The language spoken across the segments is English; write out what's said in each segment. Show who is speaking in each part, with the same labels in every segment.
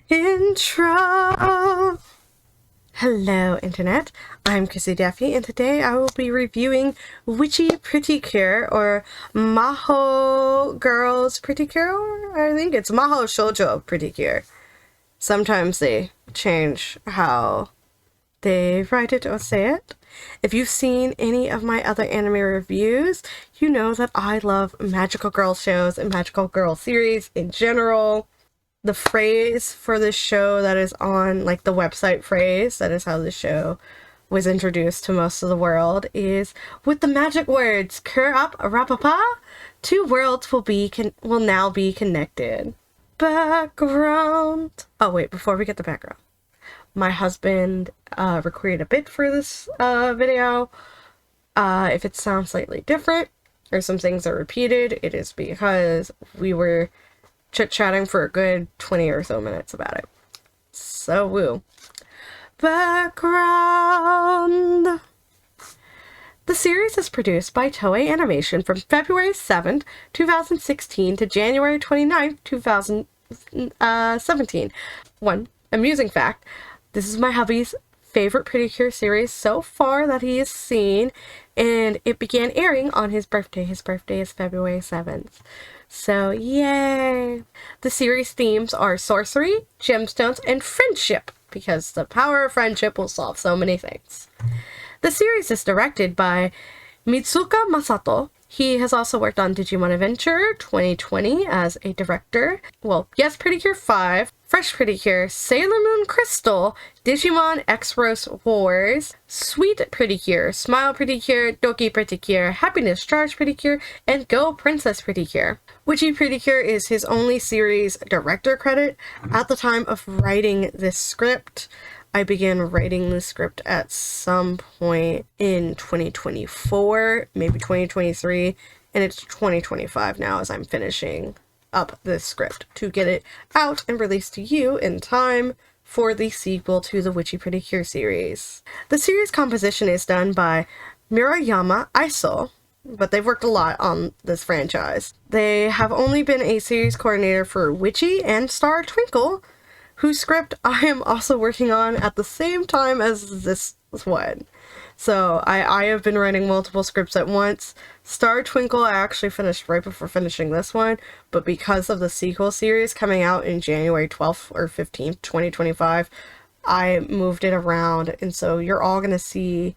Speaker 1: Intro! Hello Internet, I'm KrissieDeathy and today I will be reviewing Witchy PreCure or Maho Girls PreCure? I think it's Maho Shoujo PreCure. Sometimes they change how they write it or say it. If you've seen any of my other anime reviews, you know that I love magical girl shows and magical girl series in general. The phrase for this show that is on, like, the website phrase, that is how the show was introduced to most of the world, is, with the magic words, cur up rapapa, two worlds will now be connected. Background. Oh wait, before we get the background. My husband recorded a bit for this video. If it sounds slightly different, or some things are repeated, it is because we were chit-chatting for a good 20 or so minutes about it. So woo. Background. The series is produced by Toei Animation from February 7th, 2016 to January 29th, 2017. One amusing fact, this is my hubby's favorite PreCure series so far that he has seen, and it began airing on his birthday. His birthday is February 7th. So, yay! The series themes are sorcery, gemstones, and friendship, because the power of friendship will solve so many things. The series is directed by Mitsuka Masato. He has also worked on Digimon Adventure 2020 as a director. Well, yes, PreCure 5, Fresh PreCure, Sailor Moon Crystal, Digimon X-Rose Wars, Sweet PreCure, Smile PreCure, Doki PreCure, Happiness Charge PreCure, and Go Princess PreCure. Witchy PreCure is his only series director credit. At the time of writing this script, I began writing the script at some point in 2024, maybe 2023, and it's 2025 now as I'm finishing up this script to get it out and released to you in time for the sequel to the Witchy PreCure series. The series composition is done by Murayama Aiso, but they've worked a lot on this franchise. They have only been a series coordinator for Witchy and Star Twinkle, whose script I am also working on at the same time as this one. So I have been writing multiple scripts at once. Star Twinkle I actually finished right before finishing this one, but because of the sequel series coming out in January 12th or 15th, 2025, I moved it around, and so you're all gonna see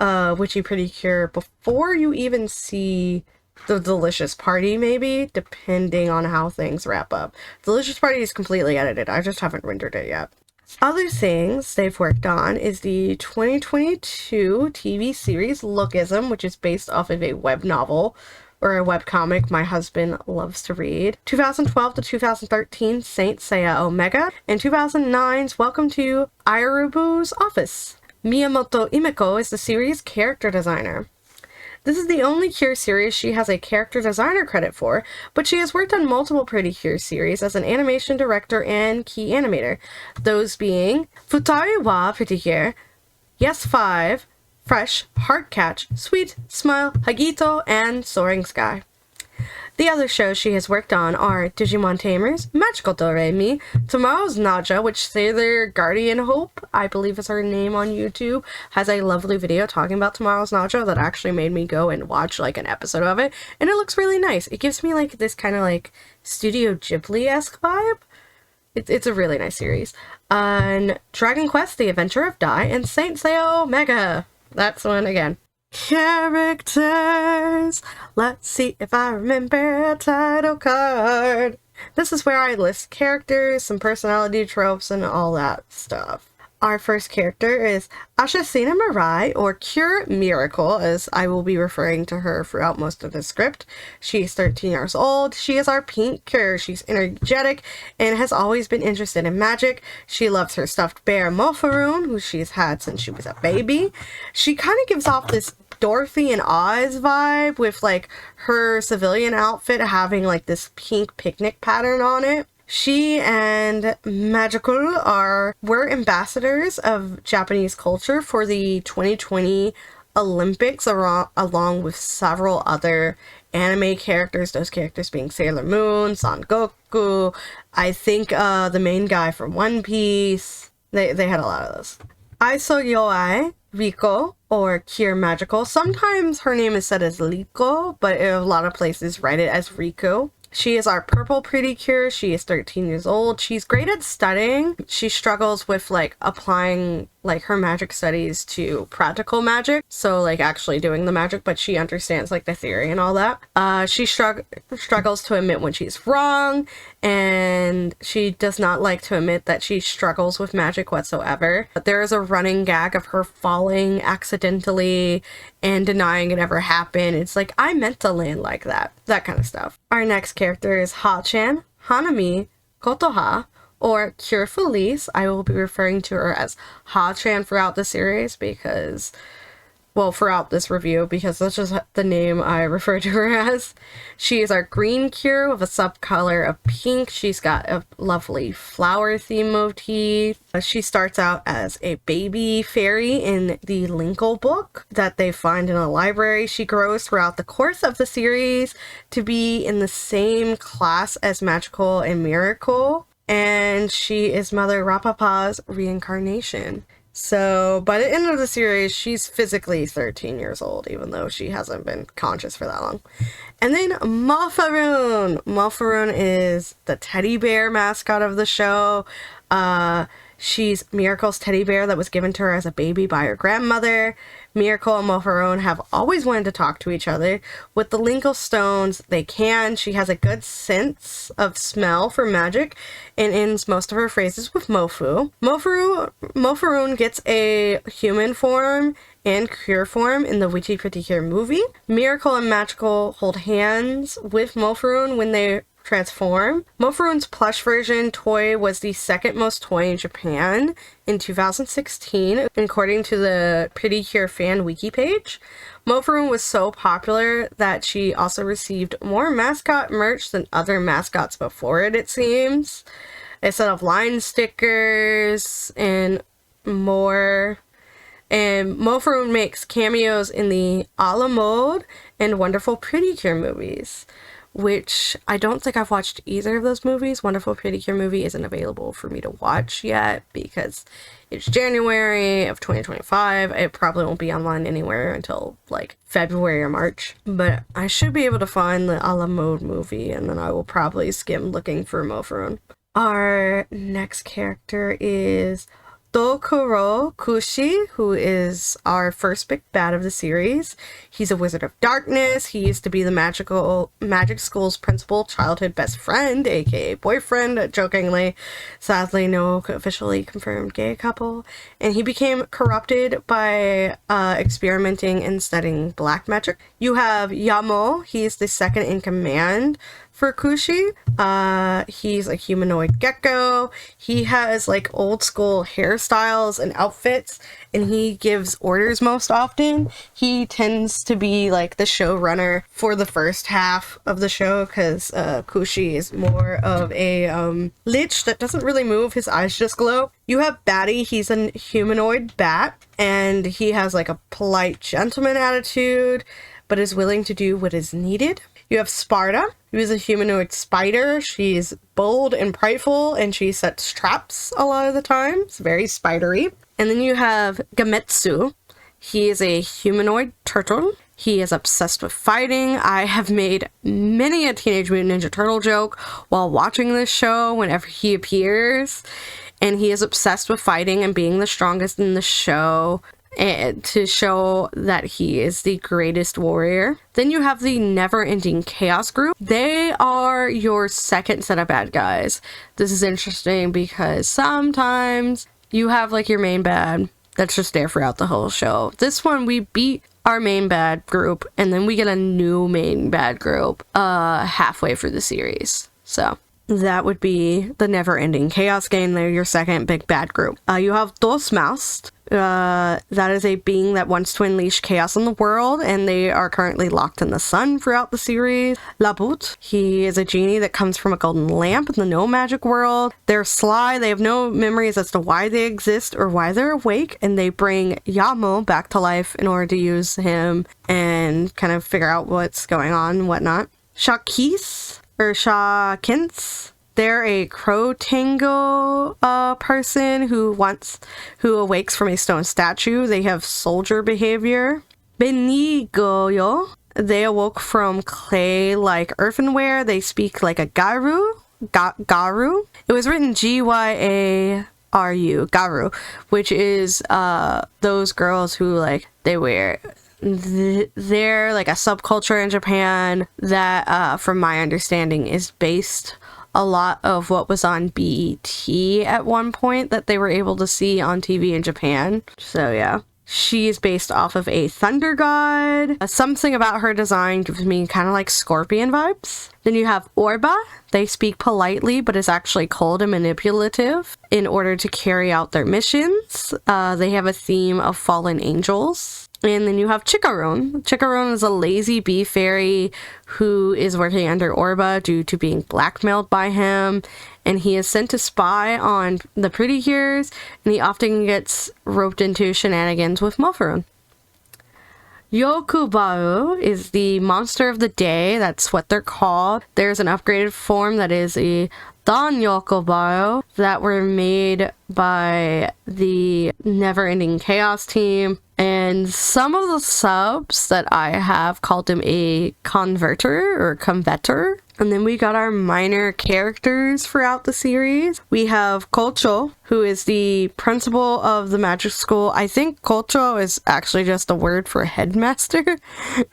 Speaker 1: Witchy PreCure before you even see the Delicious Party, maybe, depending on how things wrap up. Delicious Party is completely edited. I just haven't rendered it yet. Other things they've worked on is the 2022 TV series Lookism, which is based off of a web novel or a webcomic my husband loves to read. 2012 to 2013 Saint Seiya Omega, and 2009's Welcome to Irubu's Office. Miyamoto Imeko is the series' character designer. This is the only Cure series she has a character designer credit for, but she has worked on multiple PreCure series as an animation director and key animator, those being Futari wa PreCure, Yes 5, Fresh, Heartcatch, Sweet, Smile, Hagito, and Soaring Sky. The other shows she has worked on are Digimon Tamers, Magical Do-Re-Mi, Tomorrow's Naja, which Sailor Guardian Hope, I believe is her name on YouTube, has a lovely video talking about Tomorrow's Naja that actually made me go and watch like an episode of it, and it looks really nice. It gives me like this kind of like Studio Ghibli-esque vibe. It's a really nice series. And Dragon Quest, The Adventure of Dai, and Saint Seiya Omega. That's one again. Characters! Let's see if I remember a title card. This is where I list characters, some personality tropes, and all that stuff. Our first character is Ashasina Mirai, or Cure Miracle, as I will be referring to her throughout most of the script. She's 13 years old. She is our pink Cure. She's energetic and has always been interested in magic. She loves her stuffed bear Mofaroon, who she's had since she was a baby. She kind of gives off this Dorothy and Oz vibe, with like her civilian outfit having like this pink picnic pattern on it. She and Magical were ambassadors of Japanese culture for the 2020 Olympics, along with several other anime characters, those characters being Sailor Moon, Son Goku, I think the main guy from One Piece. They had a lot of those. Aiso Yoai Riko, or Cure Magical. Sometimes her name is said as Liko, but in a lot of places write it as Riku. She is our purple PreCure. She is 13 years old. She's great at studying. She struggles with like applying like her magic studies to practical magic. So like actually doing the magic, but she understands like the theory and all that. She struggles to admit when she's wrong, and she does not like to admit that she struggles with magic whatsoever. But there is a running gag of her falling accidentally and denying it ever happened. It's like, I meant to land like that. That kind of stuff. Our next character is Ha-chan Hanami Kotoha, or Cure Felice. I will be referring to her as Ha-chan throughout the series because, well, throughout this review, because that's just the name I refer to her as. She is our green cure with a subcolor of pink. She's got a lovely flower theme motif. She starts out as a baby fairy in the Linkle book that they find in a library. She grows throughout the course of the series to be in the same class as Magical and Miracle, and she is Mother Rapapa's reincarnation. So by the end of the series, she's physically 13 years old, even though she hasn't been conscious for that long. And then Malfaroon. Malfaroon is the teddy bear mascot of the show. She's Miracle's teddy bear that was given to her as a baby by her grandmother. Miracle and Malfaroon have always wanted to talk to each other. With the Linkle stones, they can. She has a good sense of smell for magic and ends most of her phrases with Mofu. Malfaroon gets a human form and cure form in the Witchy PreCure movie. Miracle and Magical hold hands with Malfaroon when they transform. Malfaroon's plush version toy was the second most toy in Japan in 2016, according to the PreCure fan wiki page. Malfaroon was so popular that she also received more mascot merch than other mascots before it seems. A set of line stickers and more. And Malfaroon makes cameos in the A la Mode and Wonderful PreCure movies, which I don't think I've watched either of those movies. Wonderful PreCure movie isn't available for me to watch yet because it's January of 2025. It probably won't be online anywhere until like February or March. But I should be able to find the A la Mode movie, and then I will probably skim looking for Malfaroon. Our next character is Dokuro Kushi, who is our first big bad of the series. He's a wizard of darkness. He used to be the magic school's principal childhood best friend, aka boyfriend, jokingly. Sadly, no officially confirmed gay couple. And he became corrupted by experimenting and studying black magic. You have Yamo. He's the second in command for Kushi. He's a humanoid gecko. He has like old school hairstyles and outfits, and he gives orders most often. He tends to be like the showrunner for the first half of the show because Kushi is more of a lich that doesn't really move. His eyes just glow. You have Batty. He's a humanoid bat, and he has like a polite gentleman attitude, but is willing to do what is needed. You have Sparta, who is a humanoid spider. She's bold and prideful, and she sets traps a lot of the time. It's very spidery. And then you have Gametsu. He is a humanoid turtle. He is obsessed with fighting. I have made many a Teenage Mutant Ninja Turtle joke while watching this show whenever he appears. And he is obsessed with fighting and being the strongest in the show, and to show that he is the greatest warrior. Then you have the Never-Ending Chaos group. They are your second set of bad guys. This is interesting because sometimes you have like your main bad that's just there throughout the whole show. This one, we beat our main bad group, and then we get a new main bad group halfway through the series. So that would be the Never-Ending Chaos gang. They're your second big bad group. You have Dos Mouse, That is a being that wants to unleash chaos in the world, and they are currently locked in the sun throughout the series. Labut, he is a genie that comes from a golden lamp in the no magic world. They're sly, they have no memories as to why they exist or why they're awake, and they bring Yamo back to life in order to use him and kind of figure out what's going on and whatnot. Shakis, or Shakins, they're a crow tango person who awakes from a stone statue. They have soldier behavior. Benigoyo, they awoke from clay like earthenware. They speak like a garu. Garu. It was written Gyaru, Garu, which is those girls who like they're like a subculture in Japan that from my understanding is based a lot of what was on BET at one point that they were able to see on TV in Japan. So yeah. She is based off of a thunder god. Something about her design gives me kind of like scorpion vibes. Then you have Orba. They speak politely, but is actually cold and manipulative in order to carry out their missions. They have a theme of fallen angels. And then you have Chikaron. Chikaron is a lazy bee fairy who is working under Orba due to being blackmailed by him. And he is sent to spy on the PreCures, and he often gets roped into shenanigans with Mofuron. Yokubaru is the monster of the day. That's what they're called. There's an upgraded form that is a Dan Yokubaru that were made by the Never Ending Chaos team. And some of the subs that I have called him a converter or convetor. And then we got our minor characters throughout the series. We have Kocho, who is the principal of the magic school. I think Kocho is actually just a word for headmaster,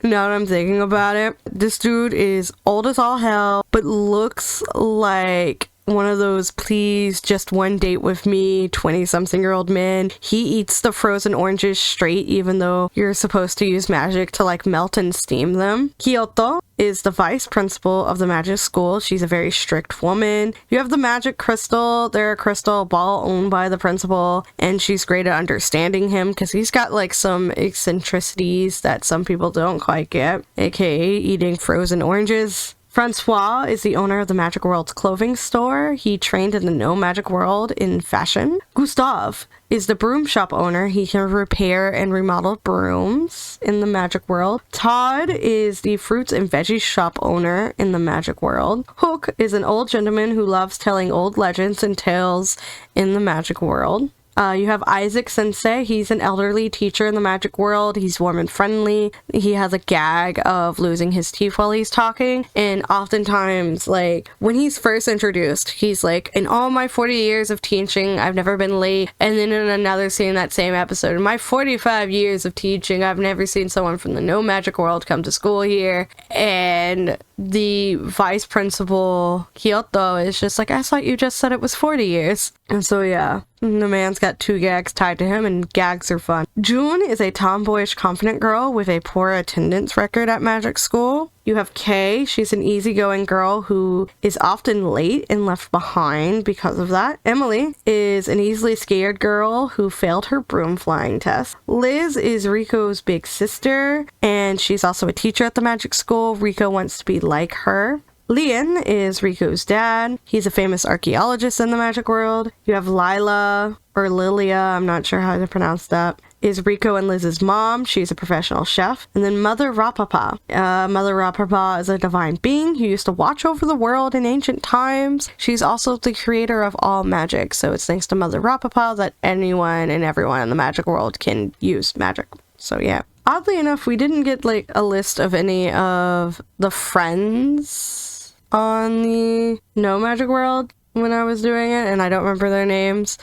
Speaker 1: now that I'm thinking about it. This dude is old as all hell, but looks like one of those please just one date with me 20-something-year-old men. He eats the frozen oranges straight even though you're supposed to use magic to like melt and steam them. Kyoto is the vice principal of the magic school. She's a very strict woman. You have the magic crystal. They're a crystal ball owned by the principal, and she's great at understanding him because he's got like some eccentricities that some people don't quite get, aka eating frozen oranges. Francois is the owner of the Magic World's clothing store. He trained in the No Magic World in fashion. Gustave is the broom shop owner. He can repair and remodel brooms in the Magic World. Todd is the fruits and veggies shop owner in the Magic World. Hook is an old gentleman who loves telling old legends and tales in the Magic World. You have Isaac Sensei. He's an elderly teacher in the magic world. He's warm and friendly. He has a gag of losing his teeth while he's talking. And oftentimes, like, when he's first introduced, he's like, in all my 40 years of teaching, I've never been late. And then in another scene, that same episode, in my 45 years of teaching, I've never seen someone from the no magic world come to school here. And the vice principal, Kyoto, is just like, I thought you just said it was 40 years. And so, yeah. The man's got 2 gags tied to him, and gags are fun. June is a tomboyish, confident girl with a poor attendance record at magic school. You have Kay. She's an easygoing girl who is often late and left behind because of that. Emily is an easily scared girl who failed her broom flying test. Liz is Rico's big sister, and she's also a teacher at the magic school. Rico wants to be like her. Lian is Rico's dad. He's a famous archaeologist in the magic world. You have Lila, or Lilia, I'm not sure how to pronounce that, is Rico and Liz's mom. She's a professional chef. And then Mother Rapapa. Mother Rapapa is a divine being who used to watch over the world in ancient times. She's also the creator of all magic, so it's thanks to Mother Rapapa that anyone and everyone in the magic world can use magic. So yeah. Oddly enough, we didn't get like a list of any of the friends on the No Magic World when I was doing it, and I don't remember their names,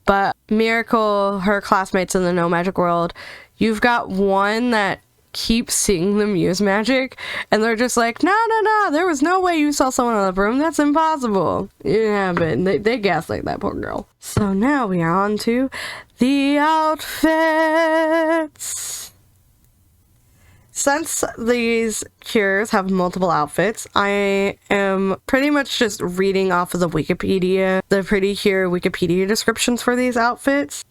Speaker 1: but Miracle, her classmates in the No Magic World, you've got one that keeps seeing them use magic, and they're just like, no, there was no way you saw someone on the broom, that's impossible. Yeah, but they gaslight that poor girl. So now we are on to the outfits. Since these cures have multiple outfits, I am pretty much just reading off of the PreCure Wikipedia descriptions for these outfits,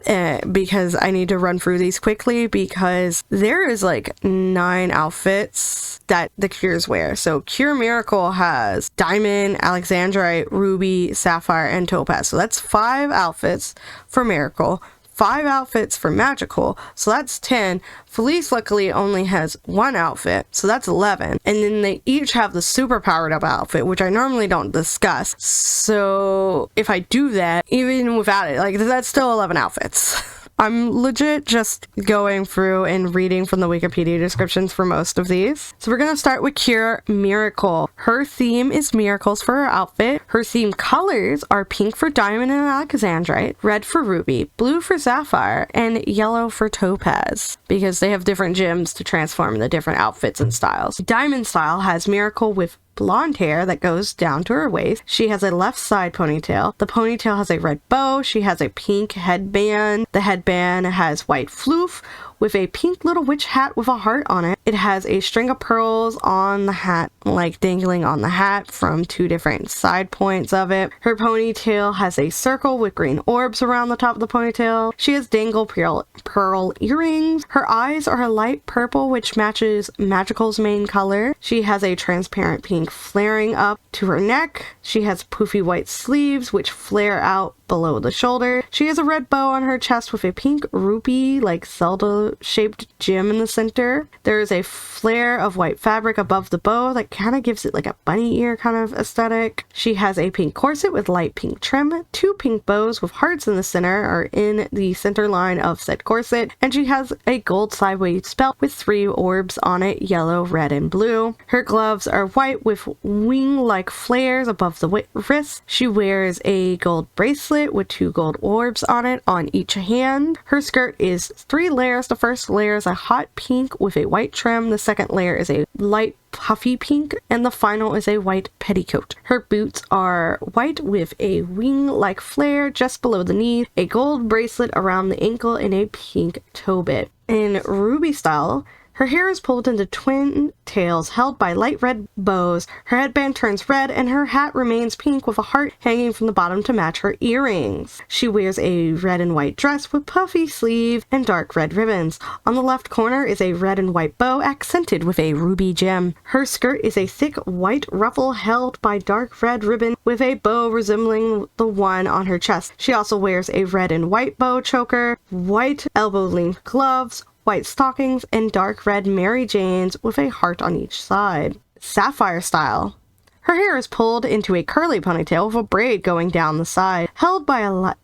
Speaker 1: because I need to run through these quickly because there is like 9 outfits that the cures wear. So Cure Miracle has Diamond, Alexandrite, Ruby, Sapphire, and Topaz. So that's 5 outfits for Miracle. 5 outfits for Magical, so that's 10. Felice luckily only has 1 outfit, so that's 11. And then they each have the super powered up outfit, which I normally don't discuss. So if I do that, even without it, like that's still 11 outfits. I'm legit just going through and reading from the Wikipedia descriptions for most of these. So we're going to start with Cure Miracle. Her theme is miracles for her outfit. Her theme colors are pink for Diamond and Alexandrite, red for Ruby, blue for Sapphire, and yellow for Topaz, because they have different gems to transform the different outfits and styles. Diamond style has Miracle with blonde hair that goes down to her waist. She has a left side ponytail. The ponytail has a red bow. She has a pink headband. The headband has white floof with a pink little witch hat with a heart on it. It has a string of pearls on the hat, like dangling on the hat from 2 different side points of it. Her ponytail has a circle with green orbs around the top of the ponytail. She has dangle pearl earrings. Her eyes are a light purple, which matches Magical's main color. She has a transparent pink flaring up to her neck. She has poofy white sleeves, which flare out below the shoulder. She has a red bow on her chest with a pink rupee, like Zelda-shaped gem in the center. There is a flare of white fabric above the bow that kind of gives it like a bunny ear kind of aesthetic. She has a pink corset with light pink trim. 2 pink bows with hearts in the center are in the center line of said corset, and she has a gold sideways belt with 3 orbs on it, yellow, red, and blue. Her gloves are white with wing-like flares above the wrist. She wears a gold bracelet with 2 gold orbs on it on each hand. Her skirt is 3 layers. The first layer is a hot pink with a white trim. The second layer is a light puffy pink, and the final is a white petticoat. Her boots are white with a wing-like flare just below the knee, a gold bracelet around the ankle, and a pink toe bit. In Ruby style, her hair is pulled into twin tails held by light red bows. Her headband turns red, and her hat remains pink with a heart hanging from the bottom to match her earrings. She wears a red and white dress with puffy sleeve and dark red ribbons. On the left corner is a red and white bow accented with a ruby gem. Her skirt is a thick white ruffle held by dark red ribbon with a bow resembling the one on her chest. She also wears a red and white bow choker, white elbow-length gloves, white stockings, and dark red Mary Janes with a heart on each side. Sapphire style. Her hair is pulled into a curly ponytail with a braid going down the side, held by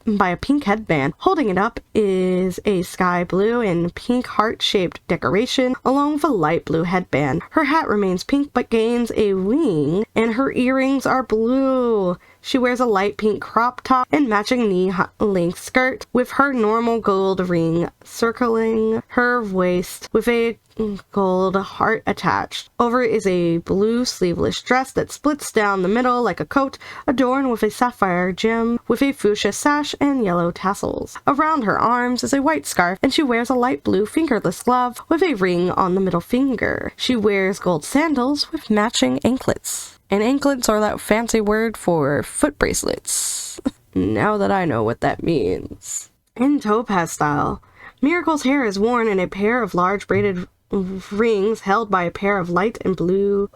Speaker 1: a pink headband. Holding it up is a sky blue and pink heart-shaped decoration, along with a light blue headband. Her hat remains pink but gains a wing, and her earrings are blue. She wears a light pink crop top and matching knee-length skirt with her normal gold ring circling her waist with a gold heart attached. Over it is a blue sleeveless dress that splits down the middle like a coat, adorned with a sapphire gem with a fuchsia sash and yellow tassels. Around her arms is a white scarf, and she wears a light blue fingerless glove with a ring on the middle finger. She wears gold sandals with matching anklets. And anklets are that fancy word for foot bracelets. Now that I know what that means. In Topaz style, Miracle's hair is worn in a pair of large braided rings held by a pair of light blue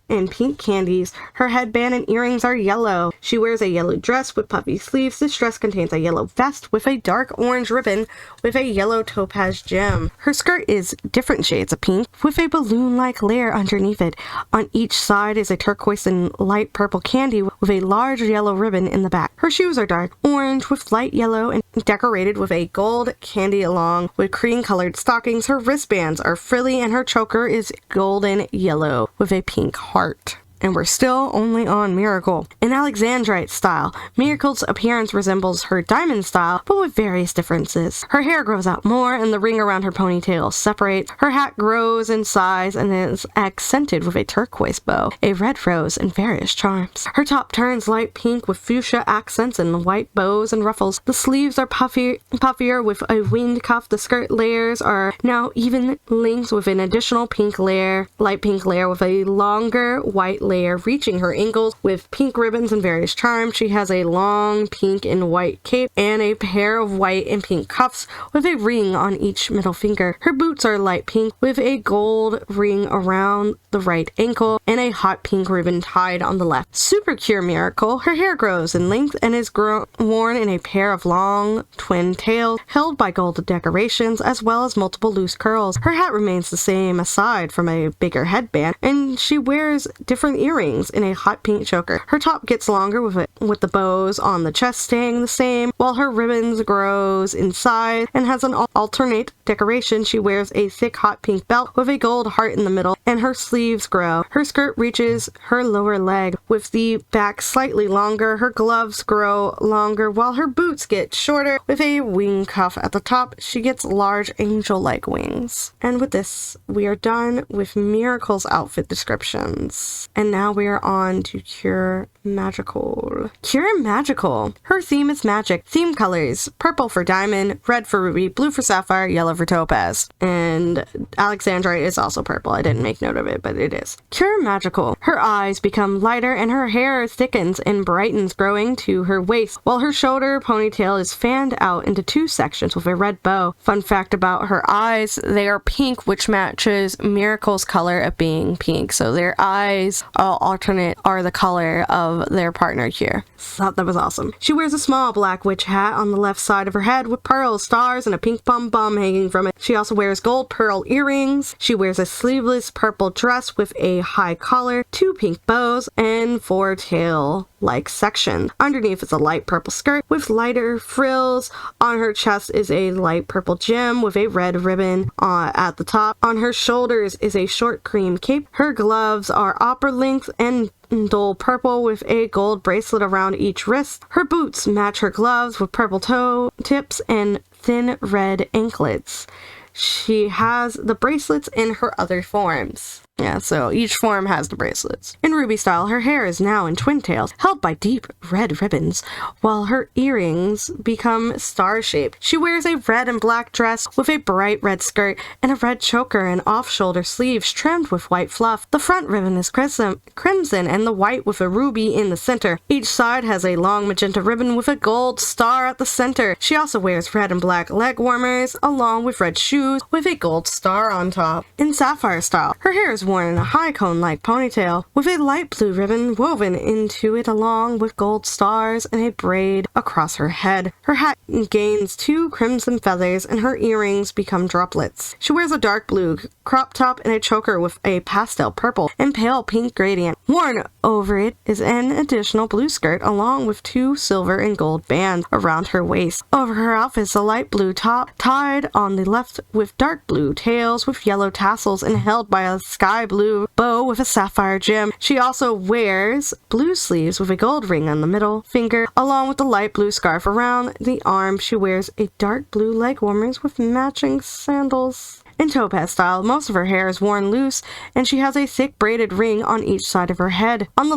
Speaker 1: and pink candies. Her headband and earrings are yellow. She wears a yellow dress with puffy sleeves. This dress contains a yellow vest with a dark orange ribbon with a yellow topaz gem. Her skirt is different shades of pink with a balloon-like layer underneath it. On each side is a turquoise and light purple candy with a large yellow ribbon in the back. Her shoes are dark orange with light yellow and decorated with a gold candy along with cream-colored stockings. Her wristband are frilly, and her choker is golden yellow with a pink heart. And we're still only on Miracle. In Alexandrite style, Miracle's appearance resembles her diamond style, but with various differences. Her hair grows out more and the ring around her ponytail separates. Her hat grows in size and is accented with a turquoise bow, a red rose, and various charms. Her top turns light pink with fuchsia accents and white bows and ruffles. The sleeves are puffier with a winged cuff. The skirt layers are now even lengths with an additional pink layer, light pink layer with a longer white layer reaching her ankles with pink ribbons and various charms. She has a long pink and white cape and a pair of white and pink cuffs with a ring on each middle finger. Her boots are light pink with a gold ring around the right ankle and a hot pink ribbon tied on the left. PreCure Miracle. Her hair grows in length and is worn in a pair of long twin tails held by gold decorations as well as multiple loose curls. Her hat remains the same aside from a bigger headband, and she wears different earrings in a hot pink choker. Her top gets longer with the bows on the chest staying the same, while her ribbons grows inside and has an alternate decoration. She wears a thick hot pink belt with a gold heart in the middle, and her sleeves grow. Her skirt reaches her lower leg with the back slightly longer. Her gloves grow longer while her boots get shorter with a wing cuff at the top. She gets large angel-like wings. And with this, we are done with Miracle's outfit descriptions. And now we are on to Cure Magical. Cure Magical. Her theme is magic. Theme colors: purple for diamond, red for ruby, blue for sapphire, yellow for topaz. And Alexandrite is also purple. I didn't make note of it, but it is. Cure Magical. Her eyes become lighter and her hair thickens and brightens, growing to her waist, while her shoulder ponytail is fanned out into two sections with a red bow. Fun fact about her eyes: they are pink, which matches Miracle's color of being pink. So their eyes alternate are the color of their partner here. Thought that was awesome. She wears a small black witch hat on the left side of her head with pearl stars and a pink pom-pom hanging from it. She also wears gold pearl earrings. She wears a sleeveless purple dress with a high collar, two pink bows, and four tail-like sections. Underneath is a light purple skirt with lighter frills. On her chest is a light purple gem with a red ribbon at the top. On her shoulders is a short cream cape. Her gloves are opera length and dull purple with a gold bracelet around each wrist. Her boots match her gloves with purple toe tips and thin red anklets. She has the bracelets in her other forms. Yeah, so each form has the bracelets. In Ruby style, her hair is now in twin tails, held by deep red ribbons, while her earrings become star-shaped. She wears a red and black dress with a bright red skirt and a red choker and off-shoulder sleeves trimmed with white fluff. The front ribbon is crimson and the white with a ruby in the center. Each side has a long magenta ribbon with a gold star at the center. She also wears red and black leg warmers along with red shoes with a gold star on top. In Sapphire style, her hair is worn in a high cone-like ponytail with a light blue ribbon woven into it along with gold stars and a braid across her head. Her hat gains two crimson feathers and her earrings become droplets. She wears a dark blue crop top and a choker with a pastel purple and pale pink gradient. Worn over it is an additional blue skirt along with two silver and gold bands around her waist. Over her outfit is a light blue top tied on the left with dark blue tails with yellow tassels and held by a sky blue bow with a sapphire gem. She also wears blue sleeves with a gold ring on the middle finger along with the light blue scarf around the arm. She wears a dark blue leg warmers with matching sandals. In Topaz style, most of her hair is worn loose, and she has a thick braided ring on each side of her head. On the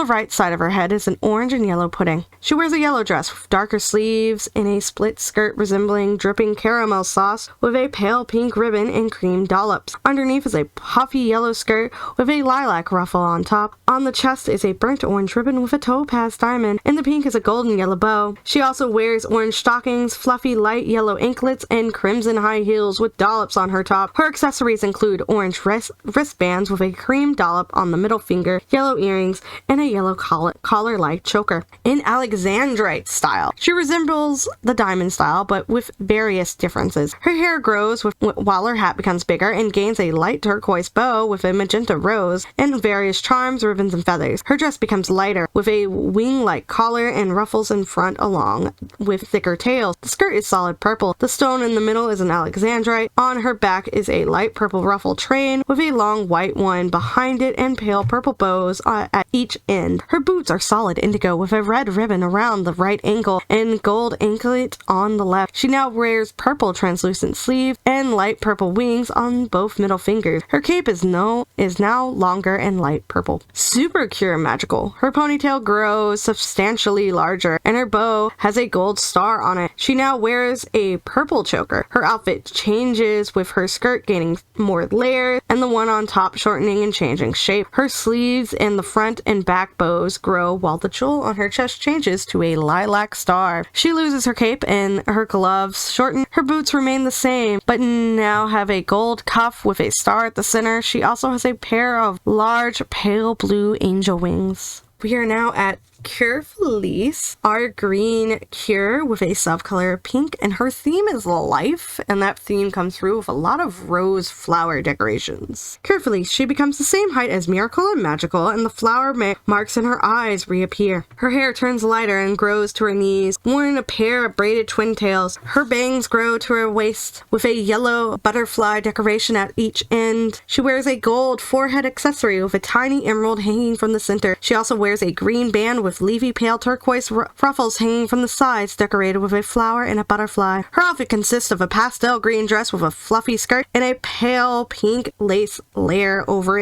Speaker 1: right side of her head is an orange and yellow pudding. She wears a yellow dress with darker sleeves and a split skirt resembling dripping caramel sauce with a pale pink ribbon and cream dollops. Underneath is a puffy yellow skirt with a lilac ruffle on top. On the chest is a burnt orange ribbon with a topaz diamond, and the pink is a golden yellow bow. She also wears orange stockings, fluffy light yellow anklets, and crimson high heels with dollops on her top. Her accessories include orange wristbands with a cream dollop on the middle finger, yellow earrings, and a yellow collar-like choker. In Alexandrite style, she resembles the diamond style, but with various differences. Her hair grows while her hat becomes bigger and gains a light turquoise bow with a magenta rose and various charms, ribbons, and feathers. Her dress becomes lighter with a wing-like collar and ruffles in front along with thicker tails. The skirt is solid purple. The stone in the middle is an alexandrite. On her back is a light purple ruffle train with a long white one behind it and pale purple bows at each end. Her boots are solid indigo with a red ribbon around the right ankle and gold anklet on the left. She now wears purple translucent sleeves and light purple wings on both middle fingers. Her cape is now longer and light purple. Super Cure magical. Her ponytail grows substantially larger and her bow has a gold star on it. She now wears a purple choker. Her outfit changes with her skirt gaining more layers and the one on top shortening and changing shape. Her sleeves and the front and back bows grow while the jewel on her chest changes to a lilac star. She loses her cape and her gloves shorten. Her boots remain the same, but now have a gold cuff with a star at the center. She also has a pair of large pale blue angel wings. We are now at Cure Felice, our green cure with a subcolor of pink, and her theme is life, and that theme comes through with a lot of rose flower decorations. Cure Felice, she becomes the same height as Miracle and Magical, and the flower marks in her eyes reappear. Her hair turns lighter and grows to her knees, worn a pair of braided twin tails. Her bangs grow to her waist with a yellow butterfly decoration at each end. She wears a gold forehead accessory with a tiny emerald hanging from the center. She also wears a green band with leafy pale turquoise ruffles hanging from the sides, decorated with a flower and a butterfly. Her outfit consists of a pastel green dress with a fluffy skirt and a pale pink lace layer over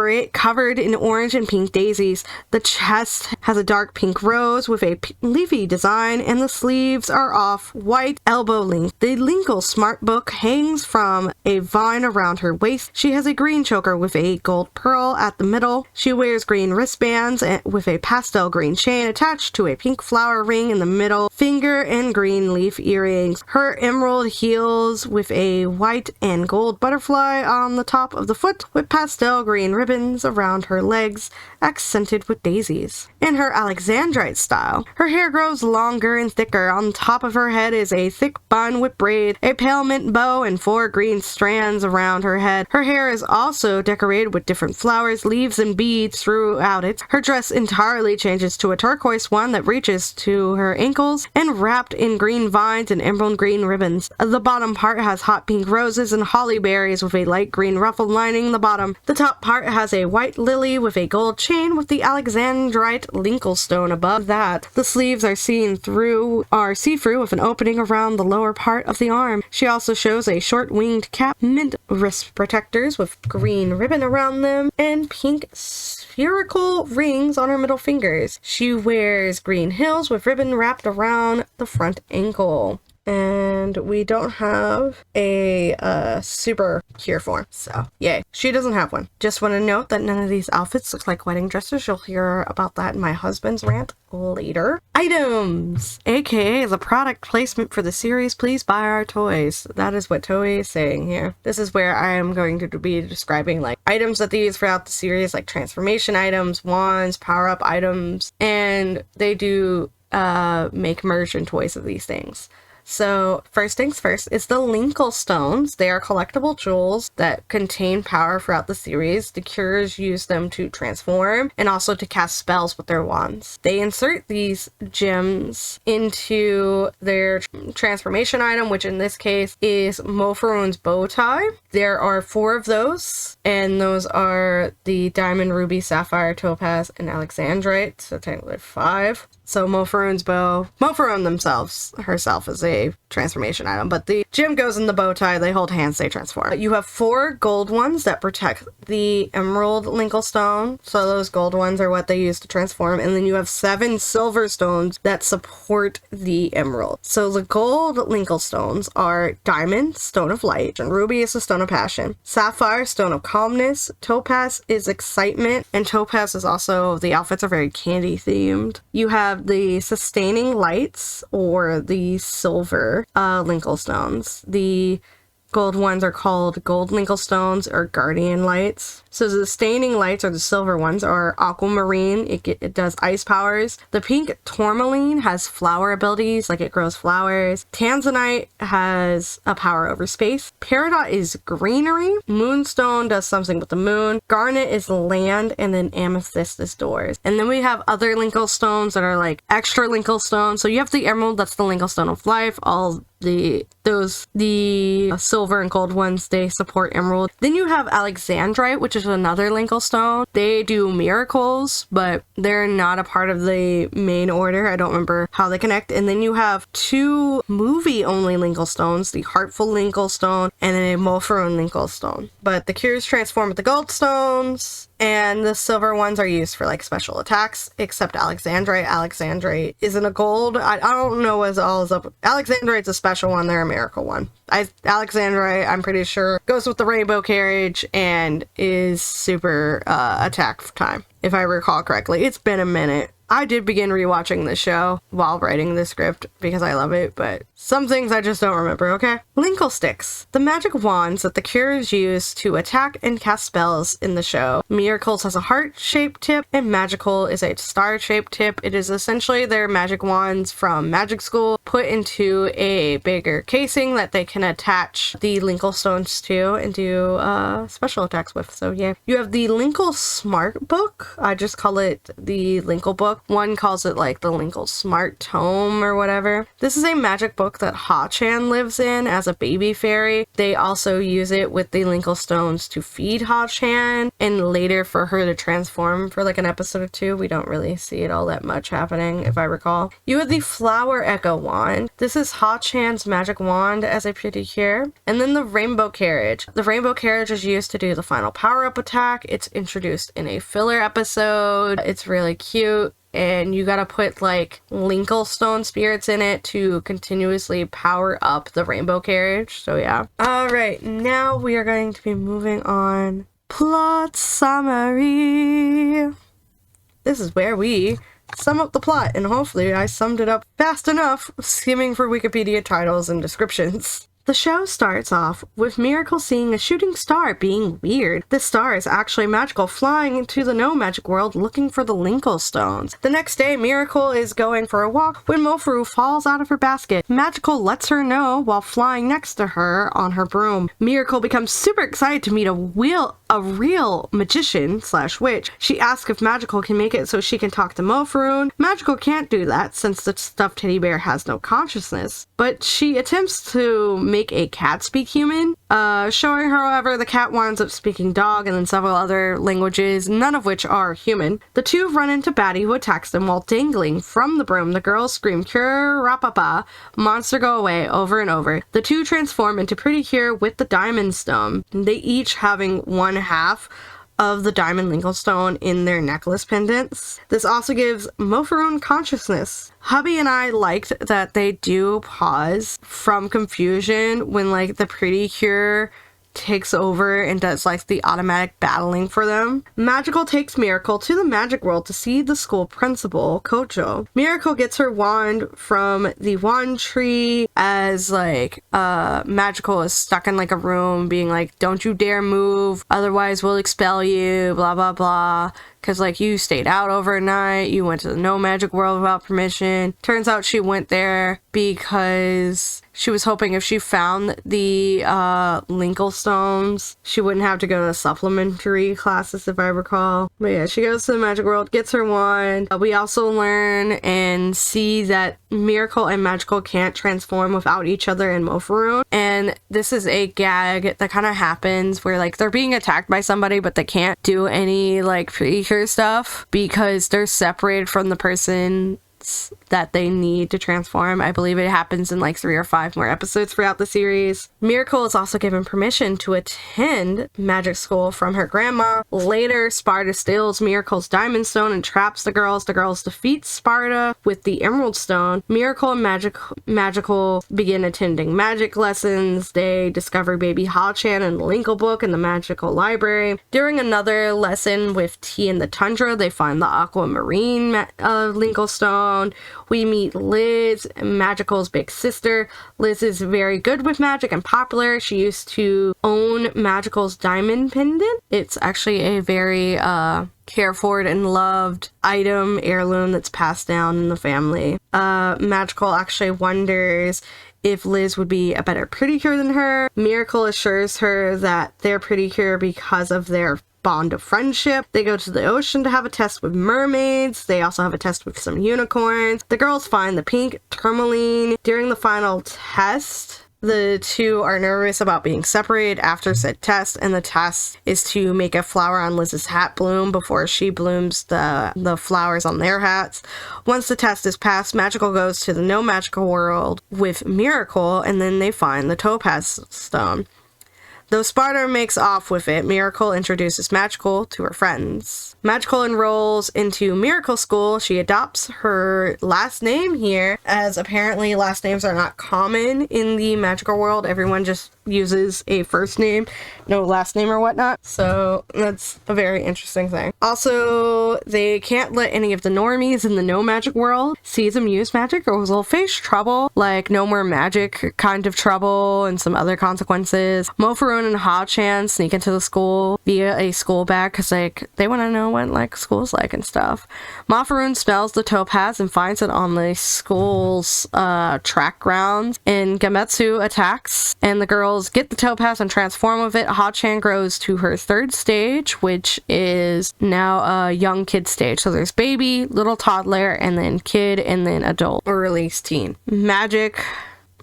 Speaker 1: it, covered in orange and pink daisies. The chest has a dark pink rose with a leafy design, and the sleeves are off-white elbow length. The Linkle Smart Book hangs from a vine around her waist. She has a green choker with a gold pearl at the middle. She wears green wristbands with a pastel green chain attached to a pink flower ring in the middle finger and green leaf earrings. Her emerald heels with a white and gold butterfly on the top of the foot with pastel green ribbons around her legs accented with daisies. In her Alexandrite style, her hair grows longer and thicker. On top of her head is a thick bun with braid, a pale mint bow, and 4 green strands around her head. Her hair is also decorated with different flowers, leaves, and beads throughout it. Her dress entirely changes to a turquoise one that reaches to her ankles and wrapped in green vines and emerald green ribbons. The bottom part has hot pink roses and holly berries with a light green ruffle lining the bottom. The top part has a white lily with a gold chain with the Alexandrite Linkle stone above that. The sleeves are see-through with an opening around the lower part of the arm. She also shows a short winged cap, mint wrist protectors with green ribbon around them, and pink spherical rings on her middle fingers. She wears green heels with ribbon wrapped around the front ankle. And we don't have a super cure form, so yay. She doesn't have one. Just want to note that none of these outfits look like wedding dresses. You'll hear about that in my husband's rant later. Items, aka the product placement for the series. Please buy our toys. That is what Toei is saying here. This is where I am going to be describing like items that they use throughout the series, like transformation items, wands, power-up items, and they do make immersion toys of these things. So first things first is the Linkle stones. They are collectible jewels that contain power throughout the series. The cures use them to transform and also to cast spells with their wands. They insert these gems into their transformation item, which in this case is Mofarune's bow tie. There are 4 of those, and those are the diamond, ruby, sapphire, topaz, and alexandrite. So technically 5. So Mofarune's bow, Mofarune herself is a transformation item, but the gem goes in the bow tie, they hold hands, they transform. You have 4 gold ones that protect the emerald Linkle stone, so those gold ones are what they use to transform, and then you have 7 silver stones that support the emerald. So the gold Linkle stones are diamond, stone of light, and ruby is the stone of passion, sapphire, stone of calmness, topaz is excitement, and topaz is also, the outfits are very candy themed. You have the sustaining lights, or the silver Linkle stones. The gold ones are called gold Linkle stones or guardian lights. So the staining lights, or the silver ones, are aquamarine. It does ice powers. The pink tourmaline has flower abilities, like it grows flowers. Tanzanite has a power over space. Peridot is greenery. Moonstone does something with the moon. Garnet is land, and then amethyst is doors. And then we have other Linkle stones that are like extra Linkle stones. So you have the emerald, that's the Linkle stone of life. All the silver and gold ones, they support emerald. Then you have alexandrite, which is another Linkle stone. They do miracles, but they're not a part of the main order. I don't remember how they connect. And then you have 2 movie only Linkle stones, the Heartful Linkle stone and then a Mulferone Linkle stone. But the cures transform with the gold stones, and the silver ones are used for like special attacks, except alexandrite. Alexandrite isn't a gold. I don't know what all is up. Alexandrite's a special one. They're a miracle one. Alexandrite, I'm pretty sure, goes with the rainbow carriage and is super attack time, if I recall correctly. It's been a minute. I did begin rewatching the show while writing the script because I love it, but some things I just don't remember, okay? Linkle sticks. The magic wands that the cures use to attack and cast spells in the show. Miracles has a heart-shaped tip, and Magical is a star-shaped tip. It is essentially their magic wands from magic school put into a bigger casing that they can attach the Linkle stones to and do special attacks with. So yeah, you have the Linkle Smart Book. I just call it the Linkle Book. One calls it like the Linkle Smart Tome or whatever. This is a magic book that Ha-chan lives in as a baby fairy. They also use it with the Linkle stones to feed Ha-chan, and later for her to transform for like an episode or 2. We don't really see it all that much happening, if I recall. You have the Flower Echo Wand. This is Ha-chan's magic wand as a PreCure. And then the Rainbow Carriage. The Rainbow Carriage is used to do the final power-up attack. It's introduced in a filler episode. It's really cute. And you gotta put like Linkle stone spirits in it to continuously power up the rainbow carriage. So yeah. Alright, now we are going to be moving on. Plot summary. This is where we sum up the plot, and hopefully I summed it up fast enough, skimming for Wikipedia titles and descriptions. The show starts off with Miracle seeing a shooting star being weird. The star is actually Magical flying into the no-magic world looking for the Linkle stones. The next day, Miracle is going for a walk when Mofuru falls out of her basket. Magical lets her know while flying next to her on her broom. Miracle becomes super excited to meet a real magician/witch. She asks if Magical can make it so she can talk to Mofuru. Magical can't do that since the stuffed teddy bear has no consciousness, but she attempts to make a cat speak human, showing her, however, the cat winds up speaking dog and then several other languages, none of which are human. The two run into Batty, who attacks them while dangling from the broom. The girls scream, "Cure, rapapa, monster go away," over and over. The two transform into PreCure with the diamond stone, they each having one half of the diamond Linkle stone in their necklace pendants. This also gives Mofuru consciousness. Hubby and I liked that they do pause from confusion when like the PreCure takes over and does like the automatic battling for them. Magical takes Miracle to the magic world to see the school principal, Kojo. Miracle gets her wand from the wand tree as like Magical is stuck in like a room being like, "Don't you dare move, otherwise we'll expel you, blah blah blah." Because, like, you stayed out overnight, you went to the no magic world without permission. Turns out she went there because she was hoping if she found the Linkle stones, she wouldn't have to go to supplementary classes, if I recall. But yeah, she goes to the magic world, gets her wand. We also learn and see that Miracle and Magical can't transform without each other in Mofuru. And this is a gag that kind of happens where, like, they're being attacked by somebody, but they can't do any, like, PreCure stuff because they're separated from the person that they need to transform. I believe it happens in like 3 or 5 more episodes throughout the series. Miracle is also given permission to attend magic school from her grandma. Later, Sparta steals Miracle's diamond stone and traps the girls. The girls defeat Sparta with the emerald stone. Miracle and Magical begin attending magic lessons. They discover baby Ha-chan and the Linkle book in the magical library. During another lesson with Tea in the Tundra, they find the aquamarine Linkle stone. around, we meet Liz, Magical's big sister. Liz is very good with magic and popular. She used to own Magical's diamond pendant. It's actually a very cared for and loved item, heirloom that's passed down in the family. Magical actually wonders if Liz would be a better PreCure than her. Miracle assures her that they're PreCure because of their bond of friendship. They go to the ocean to have a test with mermaids. They also have a test with some unicorns. The girls find the pink tourmaline. During the final test, the two are nervous about being separated after said test, and the test is to make a flower on Liz's hat bloom before she blooms the flowers on their hats. Once the test is passed, Magical goes to the no magical world with Miracle, and then they find the topaz stone. Though Sparta makes off with it, Miracle introduces Magical to her friends. Magical enrolls into Miracle School. She adopts her last name here, as apparently last names are not common in the magical world. Everyone just uses a first name, no last name or whatnot. So that's a very interesting thing. Also, they can't let any of the normies in the no magic world see them use magic, or they'll face trouble, like no more magic kind of trouble and some other consequences. Mofaroon and Ha-chan sneak into the school via a school bag because like they want to know what like school's like and stuff. Mofaroon smells the topaz and finds it on the school's track grounds, and Gametsu attacks, and the girls get the topaz and transform with it. Ha-chan grows to her third stage, which is now a young kid stage. So there's baby, little toddler, and then kid, and then adult, or at least teen.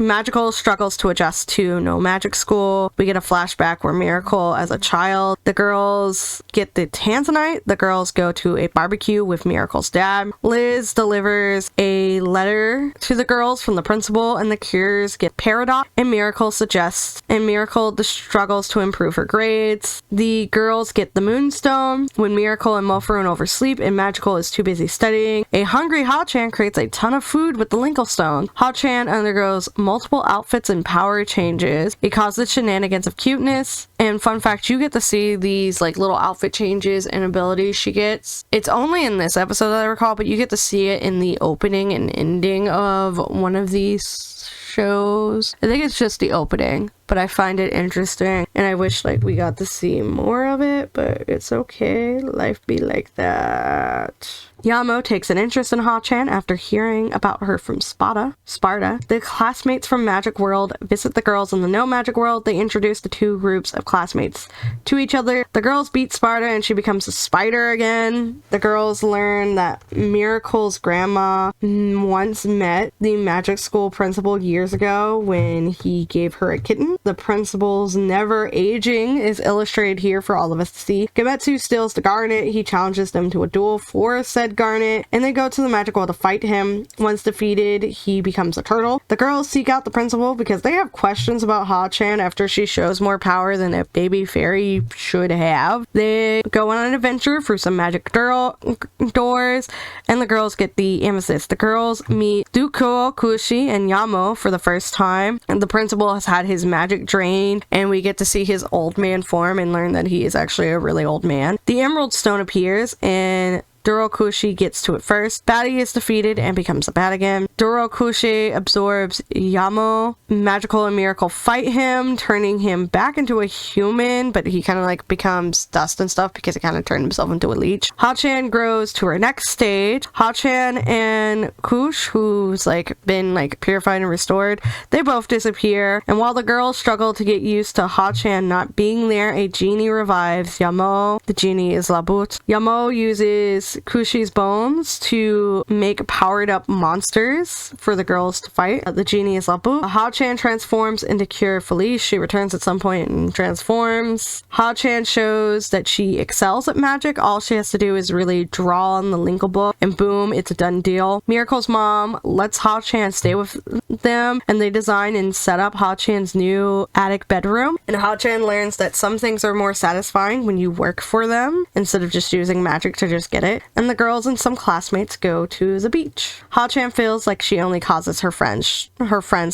Speaker 1: Magical struggles to adjust to no magic school. We get a flashback where Miracle as a child. The girls get the tanzanite. The girls go to a barbecue with Miracle's dad. Liz delivers a letter to the girls from the principal, and the Cures get Peridot, and Miracle struggles to improve her grades. The girls get the Moonstone when Miracle and Mofaroon oversleep and Magical is too busy studying. A hungry Ha-chan creates a ton of food with the Linkle Stone. Ha-chan undergoes multiple outfits and power changes. It causes shenanigans of cuteness. And fun fact, you get to see these like little outfit changes and abilities she gets. It's only in this episode that I recall, but you get to see it in the opening and ending of one of these shows. I think it's just the opening, but I find it interesting, and I wish like we got to see more of it, but it's okay. Life be like that. Yamo takes an interest in Ha-chan after hearing about her from Sparta. The classmates from Magic World visit the girls in the no Magic World. They introduce the two groups of classmates to each other. The girls beat Sparta and she becomes a spider again. The girls learn that Miracle's grandma once met the magic school principal years ago when he gave her a kitten. The principal's never aging is illustrated here for all of us to see. Gametsu steals the garnet. He challenges them to a duel for said garnet, and they go to the magic world to fight him. Once defeated, he becomes a turtle. The girls seek out the principal because they have questions about Ha-chan after she shows more power than a baby fairy should have. They go on an adventure through some magic doors, and the girls get the amethyst. The girls meet Duko, Kushi, and Yamo for the first time, and the principal has had his magic drained, and we get to see his old man form and learn that he is actually a really old man. The emerald stone appears, and Durokushi gets to it first. Batty is defeated and becomes a bat again. Durokushi absorbs Yamo. Magical and Miracle fight him, turning him back into a human, but he kind of like becomes dust and stuff because he kind of turned himself into a leech. Ha-chan grows to her next stage. Ha-chan and Kush, who's like been like purified and restored, they both disappear. And while the girls struggle to get used to Ha-chan not being there, a genie revives Yamo. The genie is Labut. Yamo uses Kushi's bones to make powered up monsters for the girls to fight. The genie is Labu. Ha-chan transforms into Cure Felice. She returns at some point and transforms. Ha-chan shows that she excels at magic. All she has to do is really draw on the Linkle book, and boom, it's a done deal. Miracle's mom lets Ha-chan stay with them, and they design and set up Ha-chan's new attic bedroom. And Ha-chan learns that some things are more satisfying when you work for them instead of just using magic to just get it. it, and the girls and some classmates go to the beach. Ha-chan feels like she only causes her friends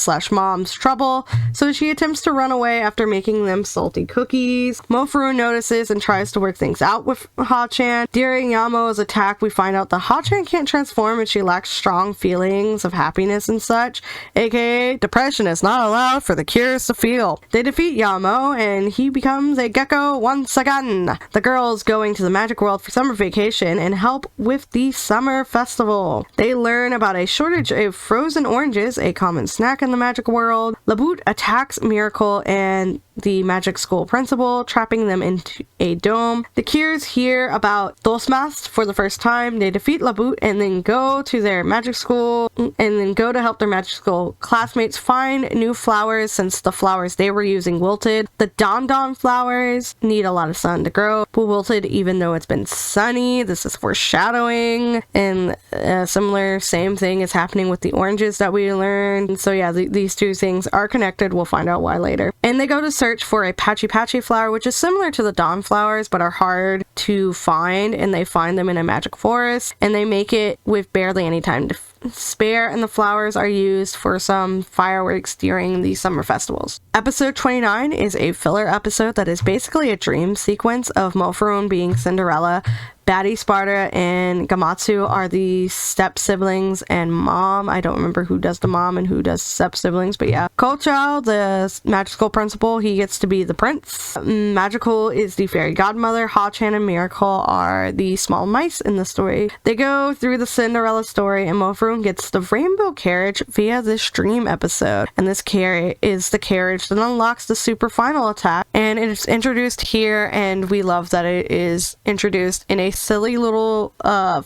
Speaker 1: slash mom's trouble, so she attempts to run away after making them salty cookies. Mofuru notices and tries to work things out with Ha-chan. During Yamo's attack, we find out that Ha-chan can't transform and she lacks strong feelings of happiness and such, aka depression is not allowed for the cures to feel. They defeat Yamo and he becomes a gecko once again. The girls going to the magic world for summer vacation and help with the summer festival. They learn about a shortage of frozen oranges, a common snack in the magic world. Laboot attacks Miracle and the magic school principal, trapping them into a dome. The Cures hear about Dosmast for the first time. They defeat Laboot and then go to their magic school to help their magic school classmates find new flowers since the flowers they were using wilted. The Don flowers need a lot of sun to grow, but wilted even though it's been sunny. This is foreshadowing, and same thing is happening with the oranges that we learned. So yeah, these two things are connected. We'll find out why later. And they go to search for a patchy flower, which is similar to the Dawn flowers but are hard to find, and they find them in a magic forest, and they make it with barely any time to spare, and the flowers are used for some fireworks during the summer festivals. Episode 29 is a filler episode that is basically a dream sequence of Mofurun being Cinderella. Baddie, Sparta, and Gamatsu are the step siblings, and Mom, I don't remember who does the mom and who does step siblings, but yeah. Kochao, the magic school principal, he gets to be the prince. Magical is the fairy godmother. Ha-chan and Miracle are the small mice in the story. They go through the Cinderella story, and Mofurun gets the rainbow carriage via this dream episode, and this carriage is the carriage that unlocks the super final attack, and it's introduced here, and we love that it is introduced in a silly little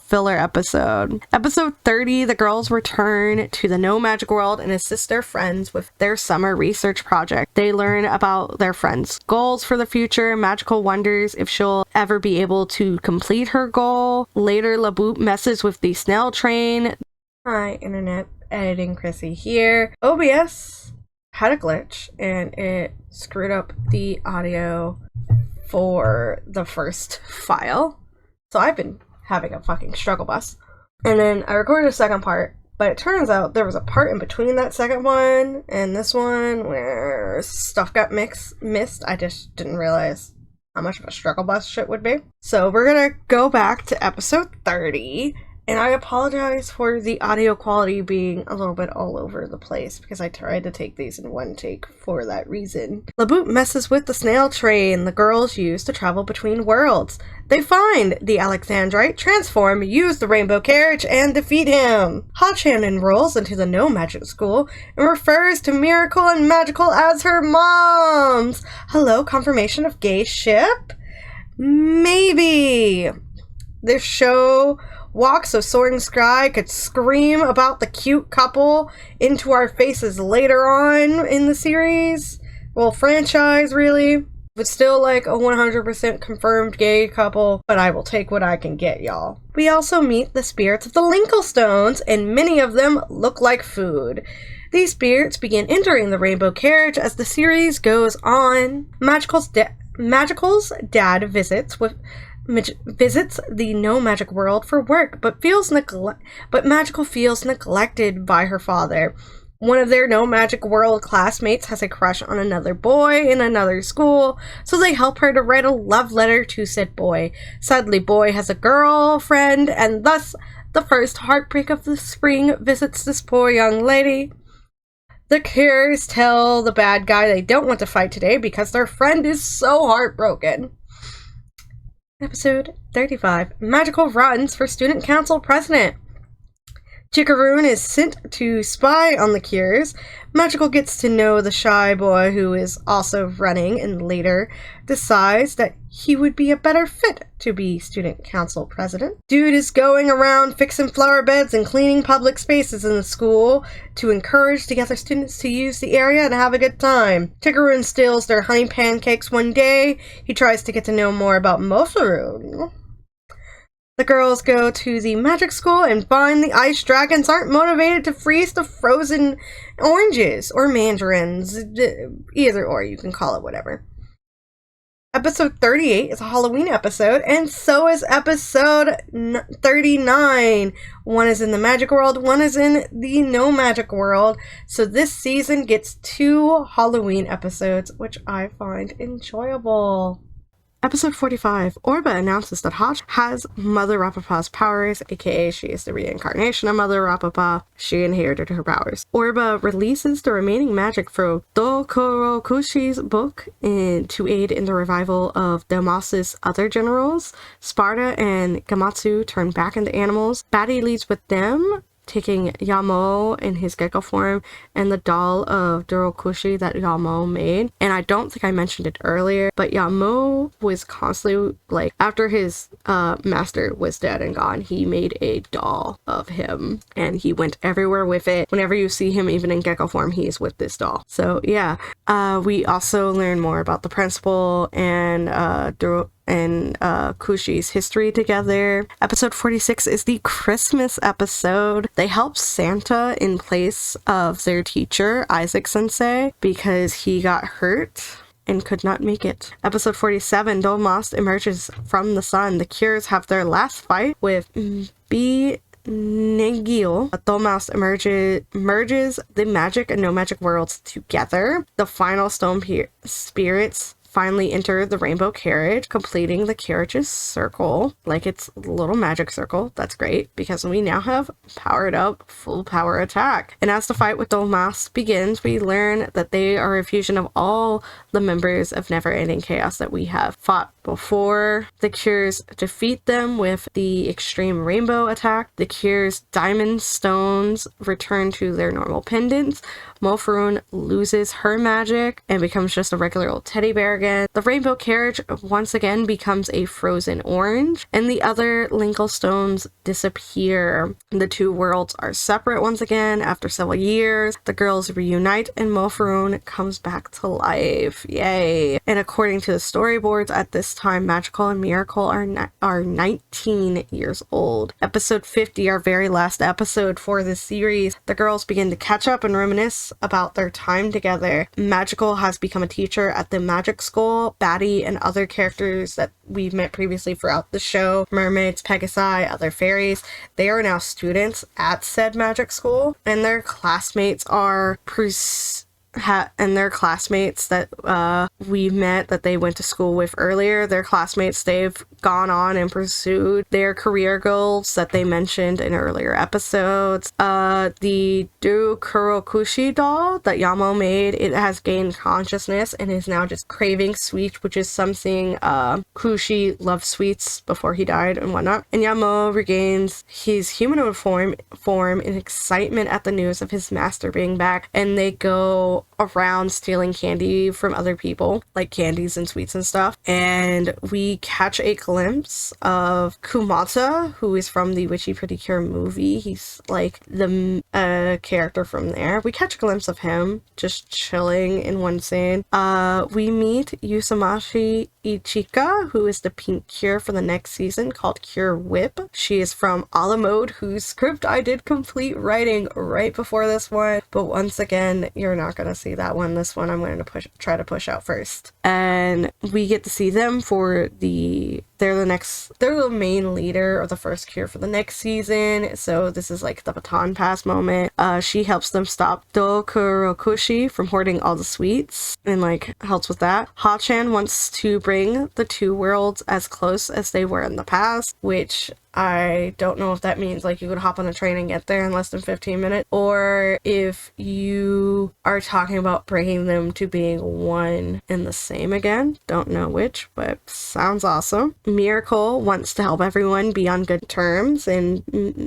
Speaker 1: filler episode. Episode 30, the girls return to the No Magic World and assist their friends with their summer research project. They learn about their friends' goals for the future. Magical wonders if she'll ever be able to complete her goal. Later, Laboot messes with the snail train. Hi, internet, editing Chrissy here. OBS had a glitch and it screwed up the audio for the first file. So I've been having a fucking struggle bus. And then I recorded a second part, but it turns out there was a part in between that second one and this one where stuff got missed. I just didn't realize how much of a struggle bus shit would be. So we're gonna go back to episode 30. And I apologize for the audio quality being a little bit all over the place because I tried to take these in one take for that reason. Laboot messes with the snail train the girls use to travel between worlds. They find the Alexandrite, transform, use the rainbow carriage, and defeat him. Ha-chan enrolls into the No Magic School and refers to Miracle and Magical as her moms. Hello, confirmation of gay ship? Maybe. This show walks so Soaring Sky could scream about the cute couple into our faces later on in the series. Well, franchise, really. But still like a 100% confirmed gay couple, but I will take what I can get, y'all. We also meet the spirits of the Linklestones, and many of them look like food. These spirits begin entering the rainbow carriage as the series goes on. Magical's dad visits the No Magic World for work, but Magical feels neglected by her father. One of their No Magic World classmates has a crush on another boy in another school, so they help her to write a love letter to said boy. Sadly, boy has a girlfriend, and thus the first heartbreak of the spring visits this poor young lady. The Cures tell the bad guy they don't want to fight today because their friend is so heartbroken. Episode 35. Magical runs for Student Council President. Chikaroon is sent to spy on the Cures. Magical gets to know the shy boy who is also running and later decides that he would be a better fit to be student council president. Dude is going around fixing flower beds and cleaning public spaces in the school to encourage the other students to use the area and have a good time. Chikaroon steals their honey pancakes one day. He tries to get to know more about Mofurun. The girls go to the magic school and find the ice dragons aren't motivated to freeze the frozen oranges or mandarins. Either or, you can call it whatever. Episode 38 is a Halloween episode, and so is episode 39. One is in the magic world, one is in the no magic world. So this season gets 2 Halloween episodes, which I find enjoyable. Episode 45, Orba announces that Hotch has Mother Rapapa's powers, aka she is the reincarnation of Mother Rapapa. She inherited her powers. Orba releases the remaining magic from Dokorokushi's book to aid in the revival of Damas's other generals. Sparta and Gamatsu turn back into animals. Batty leads with them, taking Yamo in his gecko form and the doll of Durokushi that Yamo made. And I don't think I mentioned it earlier, but Yamo was constantly, like, after his master was dead and gone, he made a doll of him and he went everywhere with it. Whenever you see him, even in gecko form, he's with this doll. So yeah, we also learn more about the principal and Kushi's history together. Episode 46 is the Christmas episode. They help Santa in place of their teacher, Isaac Sensei, because he got hurt and could not make it. Episode 47, Dolmast emerges from the sun. The Cures have their last fight with B. Negio. Dolmast merges the magic and no magic worlds together. The final stone spirits finally enter the rainbow carriage, completing the carriage's circle, like its little magic circle. That's great, because we now have powered up full power attack. And as the fight with Dolmas begins, we learn that they are a fusion of all the members of Never Ending Chaos that we have fought before. The Cures defeat them with the extreme rainbow attack. The Cures' diamond stones return to their normal pendants. Mofaroon loses her magic and becomes just a regular old teddy bear again. The rainbow carriage once again becomes a frozen orange, and the other Linkle stones disappear. The 2 worlds are separate once again after several years. The girls reunite and Mofaroon comes back to life. Yay! And according to the storyboards, at this time, Magical and Miracle are 19 years old. Episode 50, our very last episode for this series, the girls begin to catch up and reminisce about their time together. Magical has become a teacher at the magic school. Batty and other characters that we've met previously throughout the show, mermaids, pegasi, other fairies, they are now students at said magic school, and their classmates are their classmates that we met that they went to school with earlier. Their classmates, they've gone on and pursued their career goals that they mentioned in earlier episodes. The Durokushi doll that Yamo made, it has gained consciousness and is now just craving sweets, which is something Kushi loved sweets before he died and whatnot. And Yamo regains his humanoid form in excitement at the news of his master being back, and they go around stealing candy from other people, like candies and sweets and stuff. And we catch a glimpse of Kumata, who is from the Witchy PreCure movie. He's like the character from there. We catch a glimpse of him just chilling in one scene. We meet Yusamashi Ichika, who is the pink cure for the next season called Cure Whip. She is from A la Mode, whose script I did complete writing right before this one, but once again, you're not gonna see that one. This one I'm going to try to push out first. And we get to see them for they're the main leader of the first cure for the next season, so this is like the baton pass moment. She helps them stop Dokurokushi from hoarding all the sweets and like helps with that. Ha-chan wants to bring the 2 worlds as close as they were in the past, which I don't know if that means like you could hop on a train and get there in less than 15 minutes, or if you are talking about bringing them to being one and the same again. Don't know which, but sounds awesome. Miracle wants to help everyone be on good terms and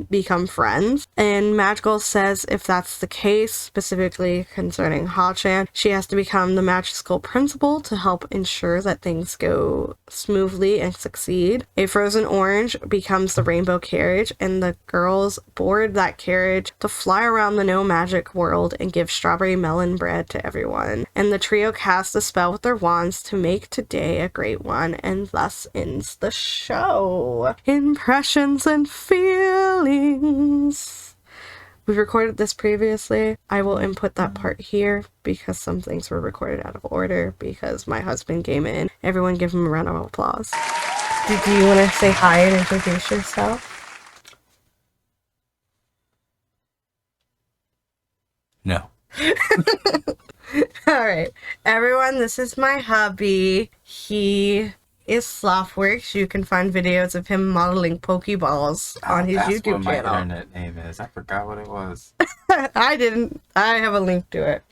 Speaker 1: become friends, and Magical says if that's the case, specifically concerning Ha-chan, she has to become the magic school principal to help ensure that things go smoothly and succeed. A frozen orange becomes the rainbow carriage, and the girls board that carriage to fly around the no magic world and give strawberry melon bread to everyone. And the trio cast a spell with their wands to make today a great one, and thus ends the show. Impressions and feelings. We recorded this previously. I will input that part here because some things were recorded out of order because my husband came in. Everyone give him a round of applause. Do you want to say hi and introduce yourself?
Speaker 2: No.
Speaker 1: Alright, everyone, this is my hubby. He is Slothworks. You can find videos of him modeling Pokeballs on his YouTube channel.
Speaker 2: That's what my internet name is. I forgot what it was.
Speaker 1: I didn't. I have a link to it.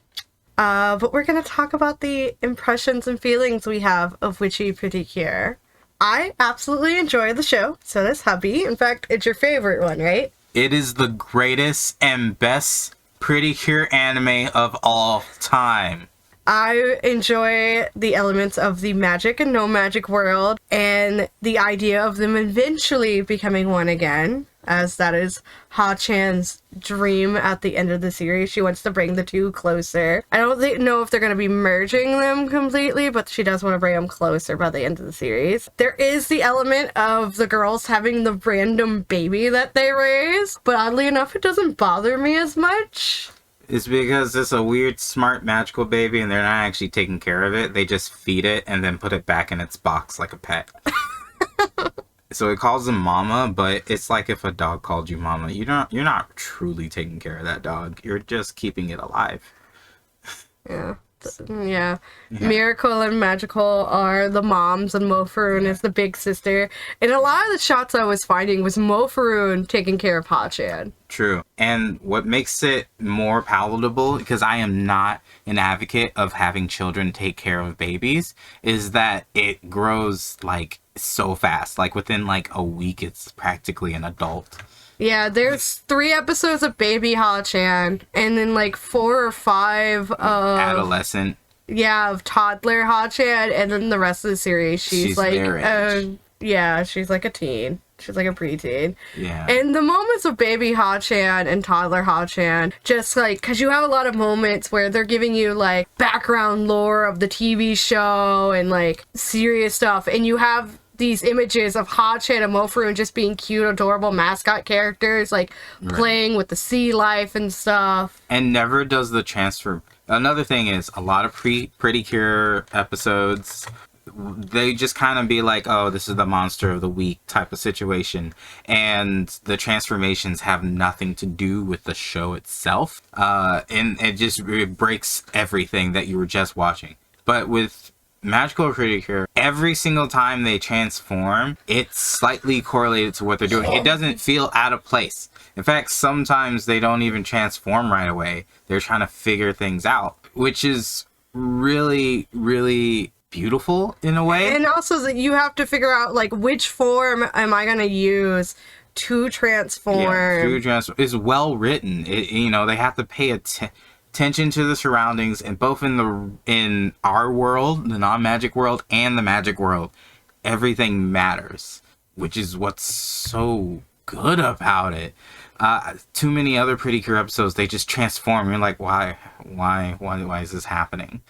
Speaker 1: But we're going to talk about the impressions and feelings we have of Witchy PreCure. I absolutely enjoy the show. So does hubby. In fact, it's your favorite one, right?
Speaker 2: It is the greatest and best PreCure anime of all time.
Speaker 1: I enjoy the elements of the magic and no magic world and the idea of them eventually becoming one again, as that is Ha-chan's dream at the end of the series. She wants to bring the two closer. I don't know if they're going to be merging them completely, but she does want to bring them closer by the end of the series. There is the element of the girls having the random baby that they raise, but oddly enough, it doesn't bother me as much.
Speaker 2: It's because it's a weird, smart, magical baby, and they're not actually taking care of it. They just feed it and then put it back in its box like a pet. So it calls them mama, but it's like if a dog called you mama. You're not truly taking care of that dog. You're just keeping it alive.
Speaker 1: Yeah. Miracle and Magical are the moms, and Mofaroon is the big sister. And a lot of the shots I was finding was Mofaroon taking care of Ha-chan.
Speaker 2: True. And what makes it more palatable, because I am not an advocate of having children take care of babies, is that it grows like so fast. Like within like a week, it's practically an adult.
Speaker 1: Yeah, there's 3 episodes of baby Ha-chan, and then like 4 or 5 of
Speaker 2: adolescent.
Speaker 1: Yeah, of toddler Ha-chan, and then the rest of the series, she's like, she's like a teen. She's like a preteen.
Speaker 2: Yeah.
Speaker 1: And the moments of baby Ha-chan and toddler Ha-chan, just like, because you have a lot of moments where they're giving you like background lore of the TV show and like serious stuff, and you have these images of Ha-chan and Mofaroon just being cute, adorable mascot characters, like playing with the sea life and stuff.
Speaker 2: And never does the transfer. Another thing is, a lot of PreCure episodes, they just kind of be like, oh, this is the monster of the week type of situation. And the transformations have nothing to do with the show itself. And it breaks everything that you were just watching. But with Magical PreCure, every single time they transform, it's slightly correlated to what they're doing. It doesn't feel out of place. In fact, sometimes they don't even transform right away. They're trying to figure things out, which is really, really beautiful in a way.
Speaker 1: And also that you have to figure out, like, which form am I going to use to transform. Yeah,
Speaker 2: is well written. They have to pay attention to the surroundings, and both in our world, the non-magic world, and the magic world, everything matters, which is what's so good about it. Too many other PreCure episodes, they just transform. You're like, why is this happening?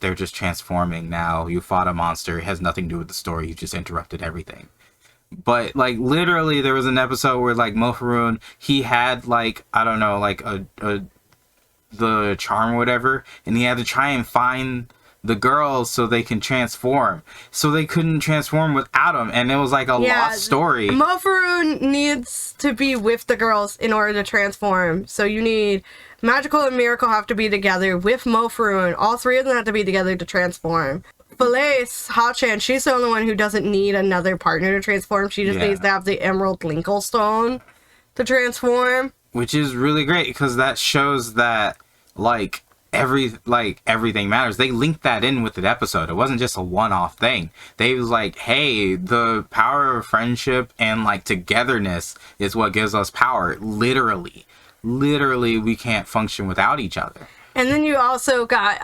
Speaker 2: They're just transforming now. You fought a monster. It has nothing to do with the story. You just interrupted everything. But, like, literally, there was an episode where, like, Mofaroon, he had, like, I don't know, like, the charm or whatever, and he had to try and find the girls so they can transform. So they couldn't transform without him, and it was like a lost story.
Speaker 1: Mofaroon needs to be with the girls in order to transform. So you need Magical and Miracle have to be together with Mofaroon. All 3 of them have to be together to transform. Falaise, Ha-chan, she's the only one who doesn't need another partner to transform. She just needs to have the Emerald Linkle Stone to transform.
Speaker 2: Which is really great, because that shows that, like, everything matters. They linked that in with the episode. It wasn't just a one-off thing. They was like, hey, the power of friendship and, like, togetherness is what gives us power. Literally, we can't function without each other.
Speaker 1: And then you also got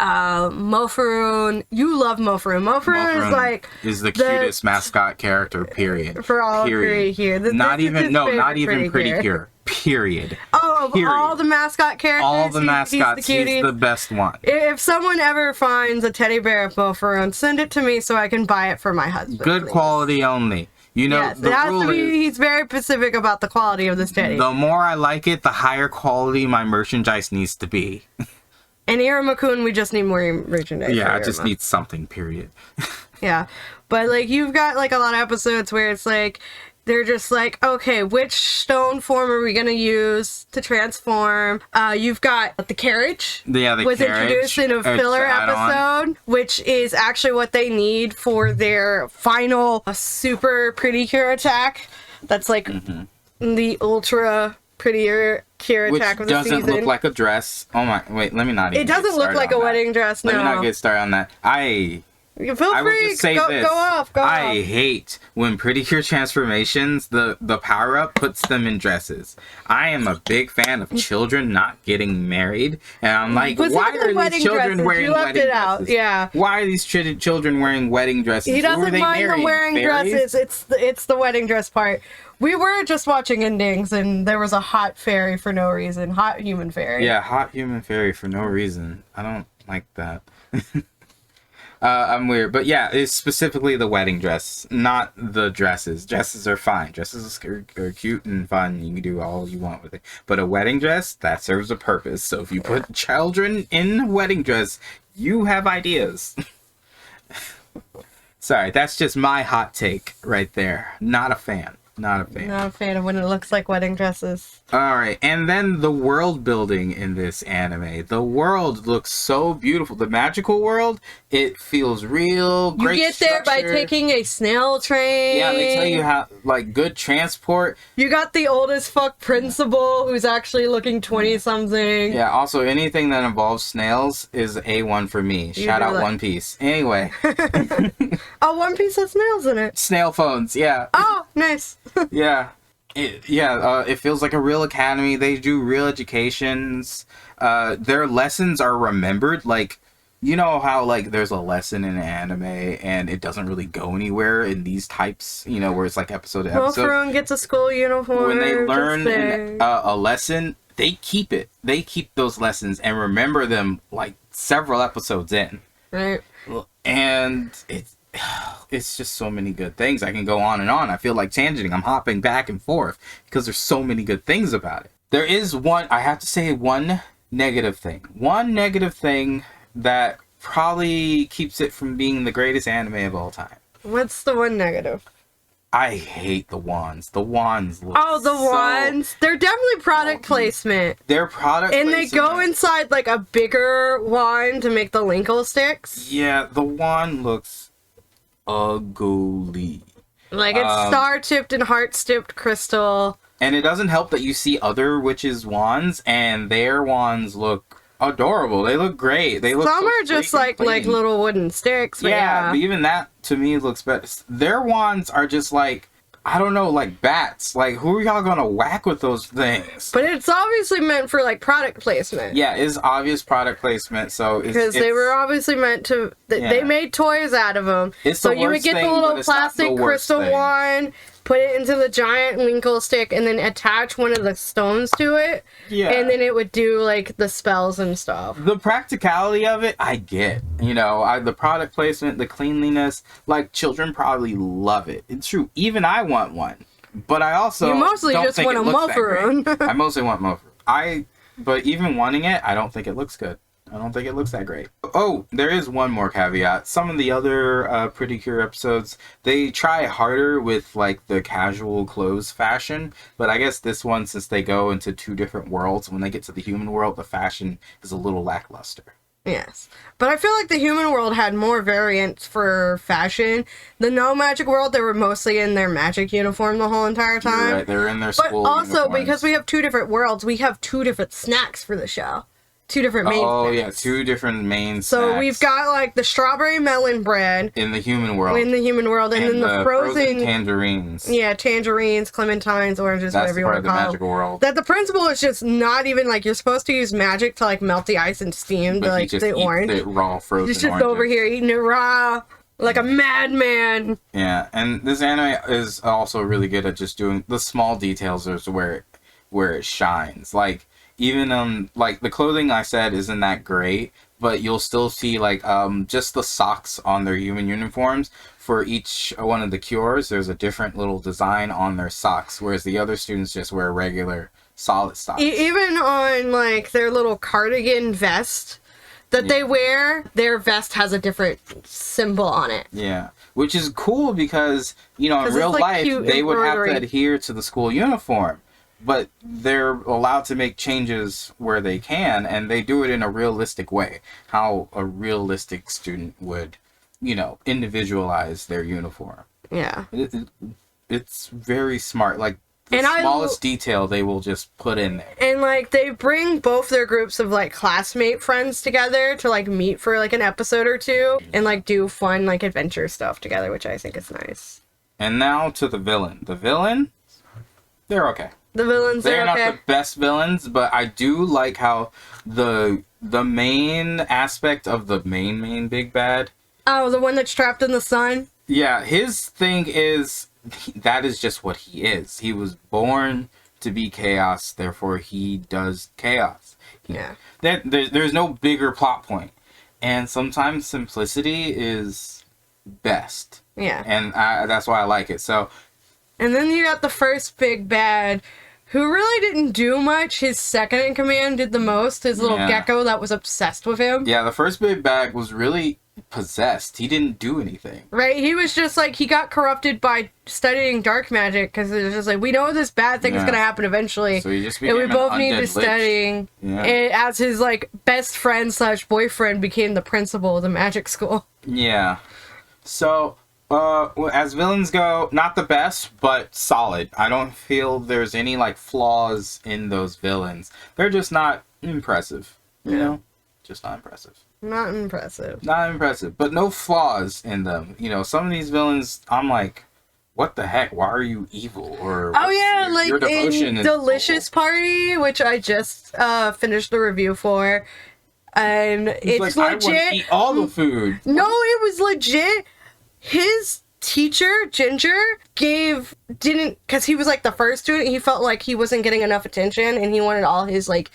Speaker 1: Mofaroon. You love Mofaroon. Mofaroon
Speaker 2: is the cutest mascot character, period.
Speaker 1: For all PreCure.
Speaker 2: Not even PreCure. Period.
Speaker 1: Oh, period. All the mascot characters?
Speaker 2: All the mascots, he's the best one.
Speaker 1: If someone ever finds a teddy bear of Mofaroon, send it to me so I can buy it for my husband.
Speaker 2: Good quality only. You know,
Speaker 1: Yes,
Speaker 2: the
Speaker 1: it has
Speaker 2: rule
Speaker 1: to be.
Speaker 2: is,
Speaker 1: He's very specific about the quality of this teddy.
Speaker 2: the more I like it, the higher quality my merchandise needs to be.
Speaker 1: And Iruma-kun, we just need more merchandise.
Speaker 2: Yeah,
Speaker 1: for
Speaker 2: I just
Speaker 1: Iruma.
Speaker 2: need something, period.
Speaker 1: Yeah, but like you've got like a lot of episodes where it's like they're just like, okay, which stone form are we gonna use to transform? You've got the carriage.
Speaker 2: Yeah, the
Speaker 1: was
Speaker 2: carriage,
Speaker 1: introduced in a filler episode, which is actually what they need for their final super PreCure attack. That's like the ultra prettier cure
Speaker 2: Which
Speaker 1: attack of the
Speaker 2: doesn't
Speaker 1: season.
Speaker 2: look like a dress. Oh my, wait, let me not even
Speaker 1: It doesn't
Speaker 2: get
Speaker 1: look
Speaker 2: started
Speaker 1: like
Speaker 2: on
Speaker 1: a
Speaker 2: that.
Speaker 1: wedding dress. No.
Speaker 2: Let me not get started on that.
Speaker 1: You feel
Speaker 2: I will
Speaker 1: free.
Speaker 2: just say
Speaker 1: go,
Speaker 2: this.
Speaker 1: Go off. Go
Speaker 2: I
Speaker 1: off.
Speaker 2: hate when PreCure transformations, the power-up puts them in dresses. I am a big fan of children not getting married. And I'm like,
Speaker 1: Was
Speaker 2: why
Speaker 1: it the
Speaker 2: are
Speaker 1: wedding
Speaker 2: these children
Speaker 1: dresses?
Speaker 2: wearing
Speaker 1: You left
Speaker 2: wedding
Speaker 1: it out,
Speaker 2: dresses?
Speaker 1: yeah.
Speaker 2: Why are these children wearing wedding dresses?
Speaker 1: He
Speaker 2: Who are
Speaker 1: doesn't
Speaker 2: they
Speaker 1: mind them
Speaker 2: marrying?
Speaker 1: wearing
Speaker 2: Fairies?
Speaker 1: dresses. It's the wedding dress part. We were just watching endings, and there was a hot fairy for no reason. Hot human fairy.
Speaker 2: Yeah, hot human fairy for no reason. I don't like that. I'm weird. But yeah, it's specifically the wedding dress, not the dresses. Dresses are fine. Dresses are cute and fun. You can do all you want with it. But a wedding dress, that serves a purpose. So if you put children in a wedding dress, you have ideas. Sorry, that's just my hot take right there. Not a fan. Not a fan.
Speaker 1: Not a fan of when it looks like wedding dresses.
Speaker 2: Alright, and then the world building in this anime. The world looks so beautiful. The magical world, it feels real.
Speaker 1: You
Speaker 2: Great
Speaker 1: get there by
Speaker 2: structure.
Speaker 1: taking a snail train.
Speaker 2: Yeah, they tell you how, like, good transport.
Speaker 1: You got the old as fuck principal who's actually looking 20-something.
Speaker 2: Yeah, also anything that involves snails is A1 for me. Shout
Speaker 1: do
Speaker 2: out
Speaker 1: like-
Speaker 2: One Piece. Anyway,
Speaker 1: Oh, One Piece has snails in it.
Speaker 2: snail phones, yeah.
Speaker 1: Oh, nice.
Speaker 2: Yeah. It feels like a real academy. They do real educations. Their lessons are remembered. Like, you know how, like, there's a lesson in an anime and it doesn't really go anywhere in these types, you know, where it's like episode to
Speaker 1: Well,
Speaker 2: episode.
Speaker 1: Farun gets a school uniform.
Speaker 2: When they learn
Speaker 1: just saying.
Speaker 2: a lesson, they keep it. They keep those lessons and remember them, like, several episodes in.
Speaker 1: Right.
Speaker 2: And it's just so many good things. I can go on and on. I feel like tangenting. I'm hopping back and forth because there's so many good things about it. There is I have to say one negative thing. One negative thing that probably keeps it from being the greatest anime of all time.
Speaker 1: What's the one negative?
Speaker 2: I hate the wands. The wands look
Speaker 1: Oh, the wands. They're definitely product placement.
Speaker 2: They're product
Speaker 1: And they
Speaker 2: placement.
Speaker 1: go inside like a bigger wand to make the Linkle sticks.
Speaker 2: Yeah, the wand looks ugly.
Speaker 1: Like it's star-tipped and heart-tipped crystal.
Speaker 2: And it doesn't help that you see other witches' wands, and their wands look adorable. They look great. They look
Speaker 1: Some
Speaker 2: so
Speaker 1: are just
Speaker 2: sleek and
Speaker 1: like
Speaker 2: clean.
Speaker 1: little wooden sticks. But
Speaker 2: Yeah, but even that to me looks better. Their wands are just like, I don't know, like bats. Like, who are y'all gonna whack with those things?
Speaker 1: But it's obviously meant for like product placement.
Speaker 2: Yeah, it's obvious product placement. So
Speaker 1: Because they were obviously meant to. They
Speaker 2: Yeah.
Speaker 1: made toys out of them.
Speaker 2: It's
Speaker 1: so
Speaker 2: the
Speaker 1: you would
Speaker 2: worst
Speaker 1: get the
Speaker 2: thing,
Speaker 1: little
Speaker 2: but it's not
Speaker 1: plastic
Speaker 2: the worst
Speaker 1: crystal
Speaker 2: thing.
Speaker 1: wand, put it into the giant Linkle stick, and then attach one of the stones to it.
Speaker 2: Yeah.
Speaker 1: And then it would do like the spells and stuff.
Speaker 2: The practicality of it, I get. You know, the product placement, the cleanliness, like, children probably love it. It's true. Even I want one. But I also
Speaker 1: You mostly
Speaker 2: don't
Speaker 1: just
Speaker 2: think
Speaker 1: want
Speaker 2: it
Speaker 1: a
Speaker 2: looks that
Speaker 1: Mufferoon.
Speaker 2: great. I mostly want Mufferoon. But even wanting it, I don't think it looks good. I don't think it looks that great. Oh, there is one more caveat. Some of the other PreCure episodes, they try harder with, like, the casual clothes fashion. But I guess this one, since they go into two different worlds, when they get to the human world, the fashion is a little lackluster.
Speaker 1: Yes. But I feel like the human world had more variants for fashion. The no magic world, they were mostly in their magic uniform the whole entire time.
Speaker 2: You're right, they're in their
Speaker 1: But
Speaker 2: school
Speaker 1: also,
Speaker 2: uniforms.
Speaker 1: because we have two different worlds, we have two different snacks for the show. Two different main
Speaker 2: Oh,
Speaker 1: snacks.
Speaker 2: yeah, two different main
Speaker 1: So
Speaker 2: snacks
Speaker 1: we've got, like, the strawberry melon bread
Speaker 2: in the human world.
Speaker 1: in the human world, and then the frozen...
Speaker 2: tangerines.
Speaker 1: Yeah, tangerines, clementines, oranges,
Speaker 2: That's
Speaker 1: whatever
Speaker 2: the
Speaker 1: you
Speaker 2: part
Speaker 1: want
Speaker 2: of
Speaker 1: to
Speaker 2: the
Speaker 1: call
Speaker 2: magical
Speaker 1: them.
Speaker 2: world.
Speaker 1: That the principle is just not even, like, you're supposed to use magic to, like, melt the ice and steam
Speaker 2: But he
Speaker 1: like,
Speaker 2: just
Speaker 1: the
Speaker 2: eats
Speaker 1: orange.
Speaker 2: the raw frozen
Speaker 1: He's just
Speaker 2: oranges.
Speaker 1: over here eating it raw, like a madman.
Speaker 2: Yeah, and this anime is also really good at just doing the small details is where it shines. Like, even like the clothing I said isn't that great, but you'll still see like just the socks on their human uniforms. For each one of the cures, there's a different little design on their socks, whereas the other students just wear regular solid socks.
Speaker 1: Even on like their little cardigan vest that they wear, their vest has a different symbol on it.
Speaker 2: Yeah, which is cool because, you know, in real
Speaker 1: like
Speaker 2: life, they would have to adhere to the school uniform. But they're allowed to make changes where they can, and they do it in a realistic way. How a realistic student would, you know, individualize their uniform.
Speaker 1: Yeah.
Speaker 2: It's very smart. Like, the smallest detail they will just put in there.
Speaker 1: And, like, they bring both their groups of, like, classmate friends together to, like, meet for, like, an episode or two and, like, do fun, like, adventure stuff together, which I think is nice.
Speaker 2: And now to the villain. The villain, they're okay.
Speaker 1: The villains are okay.
Speaker 2: They're not the best villains, but I do like how the main aspect of the main big bad.
Speaker 1: Oh, the one that's trapped in the sun?
Speaker 2: Yeah, his thing is, that is just what he is. He was born to be chaos, therefore he does chaos. There's no bigger plot point. And sometimes simplicity is best.
Speaker 1: Yeah.
Speaker 2: And that's why I like it. So.
Speaker 1: And then you got the first big bad, who really didn't do much. His second in command did the most. His little gecko that was obsessed with him.
Speaker 2: Yeah, the first big bad was really possessed. He didn't do anything.
Speaker 1: Right? He was just like, he got corrupted by studying dark magic, because it was just like, we know this bad thing is going to happen eventually.
Speaker 2: So he just became
Speaker 1: and we both
Speaker 2: an
Speaker 1: need
Speaker 2: undead
Speaker 1: to
Speaker 2: lich.
Speaker 1: studying.
Speaker 2: Yeah.
Speaker 1: And as his, like, best friend / boyfriend became the principal of the magic school.
Speaker 2: Yeah. So, as villains go, not the best, but solid. I don't feel there's any, like, flaws in those villains. They're just not impressive. You know? Just not impressive.
Speaker 1: Not impressive.
Speaker 2: Not impressive, but no flaws in them. You know, some of these villains, I'm like, what the heck? Why are you evil? Or
Speaker 1: your devotion in Delicious Party, which I just finished the review for, and it's
Speaker 2: like,
Speaker 1: legit.
Speaker 2: I want to eat all the food.
Speaker 1: No, it was legit. His teacher, Ginger, because he was like the first student, he felt like he wasn't getting enough attention, and he wanted all his like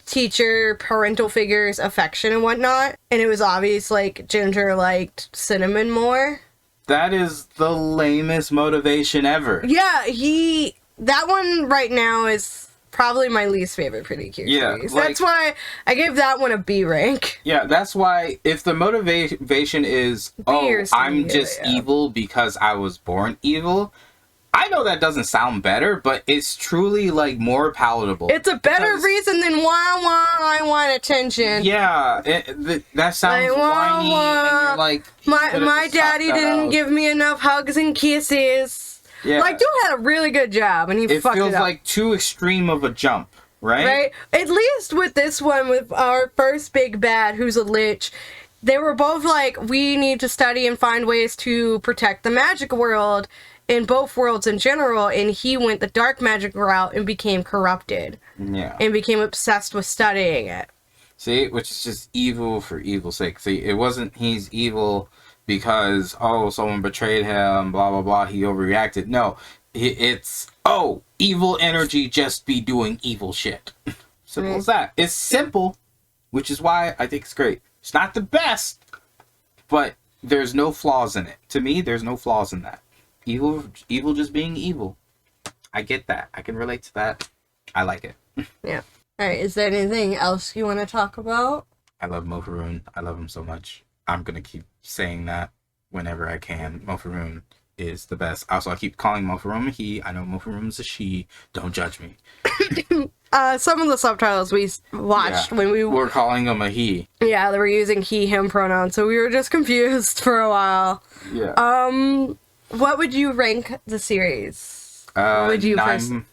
Speaker 1: teacher, parental figures, affection and whatnot. And it was obvious like Ginger liked Cinnamon more.
Speaker 2: That is the lamest motivation ever.
Speaker 1: Yeah, that one right now is probably my least favorite PreCure series.
Speaker 2: Like,
Speaker 1: that's why I gave that one a B rank.
Speaker 2: Yeah, that's why if the motivation is, I'm just evil because I was born evil, I know that doesn't sound better, but it's truly, like, more palatable.
Speaker 1: It's a better reason than why I want attention.
Speaker 2: Yeah, that sounds whiny, and you're like...
Speaker 1: My daddy didn't give me enough hugs and kisses.
Speaker 2: Yeah.
Speaker 1: Like, dude had a really good job, and he fucked it up.
Speaker 2: It feels like too extreme of a jump, right?
Speaker 1: Right? At least with this one, with our first big bad, who's a lich, they were both like, we need to study and find ways to protect the magic world in both worlds in general, and he went the dark magic route and became corrupted.
Speaker 2: Yeah.
Speaker 1: And became obsessed with studying it.
Speaker 2: See, which is just evil for evil's sake. See, it wasn't he's evil because, someone betrayed him, blah, blah, blah, he overreacted. No, it's, evil energy just be doing evil shit. Simple as that. It's simple, which is why I think it's great. It's not the best, but there's no flaws in it. To me, there's no flaws in that. Evil just being evil. I get that. I can relate to that. I like it.
Speaker 1: Yeah. Alright, is there anything else you want to talk about?
Speaker 2: I love Mofaroon. I love him so much. I'm going to keep saying that whenever I can. Mofaroon is the best. Also, I keep calling Mofaroon a he. I know Mofaroon's a she. Don't judge me.
Speaker 1: Some of the subtitles we watched when we
Speaker 2: were calling him a he.
Speaker 1: Yeah, they were using he, him pronouns, so we were just confused for a while.
Speaker 2: Yeah.
Speaker 1: What would you rank the series?
Speaker 2: 9.5.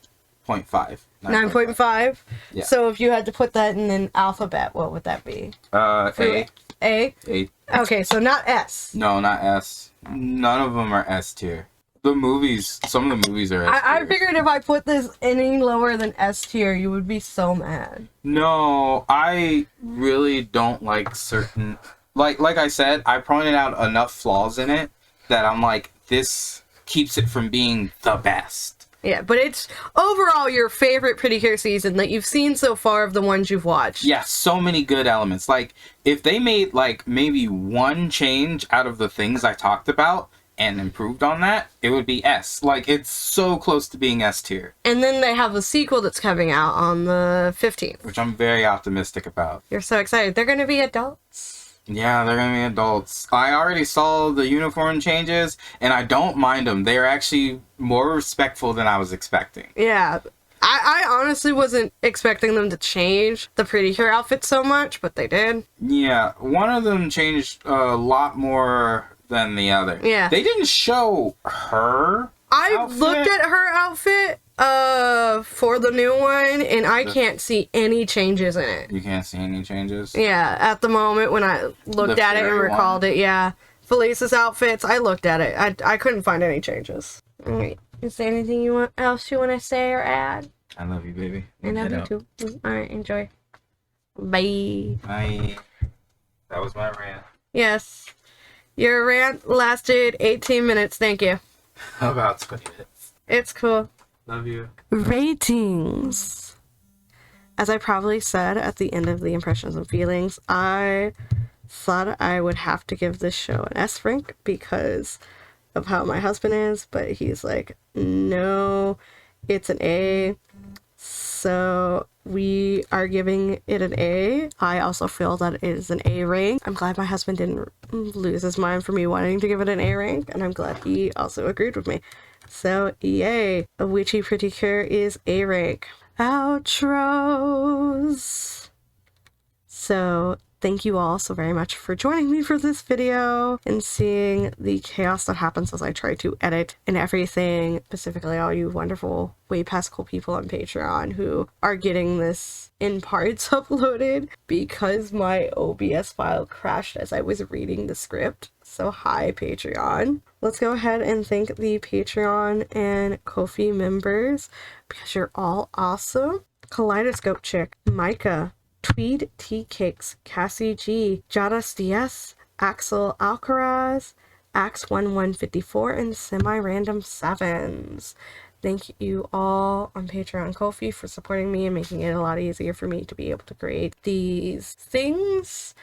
Speaker 1: 9.5?
Speaker 2: Yeah.
Speaker 1: So if you had to put that in an alphabet, what would that be?
Speaker 2: A.
Speaker 1: A?
Speaker 2: A.
Speaker 1: Okay, so not S.
Speaker 2: No, not S. None of them are S tier. Some of the movies are S tier.
Speaker 1: I figured if I put this any lower than S tier, you would be so mad.
Speaker 2: No, I really don't like certain... Like I said, I pointed out enough flaws in it that I'm like, this keeps it from being the best.
Speaker 1: Yeah, but it's overall your favorite PreCure season that you've seen so far of the ones you've watched.
Speaker 2: Yeah, so many good elements. Like, if they made, like, maybe one change out of the things I talked about and improved on that, it would be S. Like, it's so close to being S tier.
Speaker 1: And then they have a sequel that's coming out on the 15th.
Speaker 2: Which I'm very optimistic about.
Speaker 1: You're so excited. They're going to be adults.
Speaker 2: Yeah, they're gonna be adults. I already saw the uniform changes, and I don't mind them. They're actually more respectful than I was expecting.
Speaker 1: Yeah. I honestly wasn't expecting them to change the PreCure outfit so much, but they did.
Speaker 2: Yeah, one of them changed a lot more than the other.
Speaker 1: Yeah.
Speaker 2: They didn't show her outfit.
Speaker 1: Looked at her outfit for the new one, and I can't see any changes in it.
Speaker 2: You can't see any changes?
Speaker 1: Yeah, at the moment when I looked at it and recalled it, yeah. Felice's outfits, I looked at it. I couldn't find any changes. Alright, is there anything else you want to say or add?
Speaker 2: I love you, baby.
Speaker 1: I love you too. Alright, enjoy. Bye.
Speaker 2: Bye. That was my rant.
Speaker 1: Yes. Your rant lasted 18 minutes, thank you.
Speaker 2: How about 20 minutes?
Speaker 1: It's cool.
Speaker 2: Love you.
Speaker 1: Ratings. As I probably said at the end of the Impressions and Feelings, I thought I would have to give this show an S rank because of how my husband is, but he's like, no, it's an A. So we are giving it an A. I also feel that it is an A rank. I'm glad my husband didn't lose his mind for me wanting to give it an A rank, and I'm glad he also agreed with me. So, yay! A Witchy PreCure is A rank. Outros! So, thank you all so very much for joining me for this video and seeing the chaos that happens as I try to edit and everything. Specifically all you wonderful, way past cool people on Patreon who are getting this in parts uploaded because my OBS file crashed as I was reading the script. So hi, Patreon. Let's go ahead and thank the Patreon and Ko-fi members because you're all awesome. Kaleidoscope Chick, Micah, TwdTeacakes, Cassy G, Jdsj, Axel, Alcaraz, Ax1154, and SemiRandomSevens. Thank you all on Patreon and Ko-fi for supporting me and making it a lot easier for me to be able to create these things.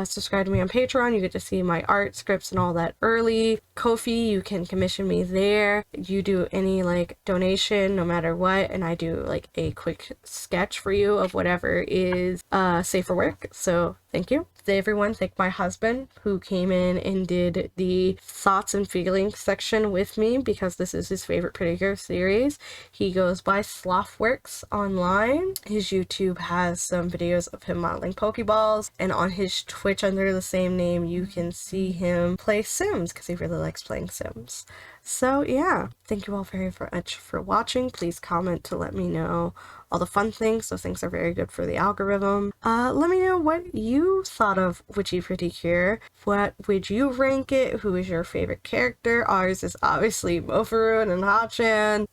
Speaker 1: Subscribe to me on Patreon. You get to see my art, scripts, and all that early. Ko-fi, you can commission me there. You do any like donation, no matter what, and I do like a quick sketch for you of whatever is safe for work. So thank you. Everyone, thank my husband who came in and did the thoughts and feelings section with me because this is his favorite PreCure series. He goes by Slothworks online. His YouTube has some videos of him modeling Pokeballs, and on his Twitch under the same name you can see him play Sims because he really likes playing Sims. So yeah, thank you all very much for watching. Please comment to let me know all the fun things. Those things are very good for the algorithm. Let me know what you thought of Witchy PreCure. What would you rank it? Who is your favorite character? Ours is obviously Mofaroon and Hachan.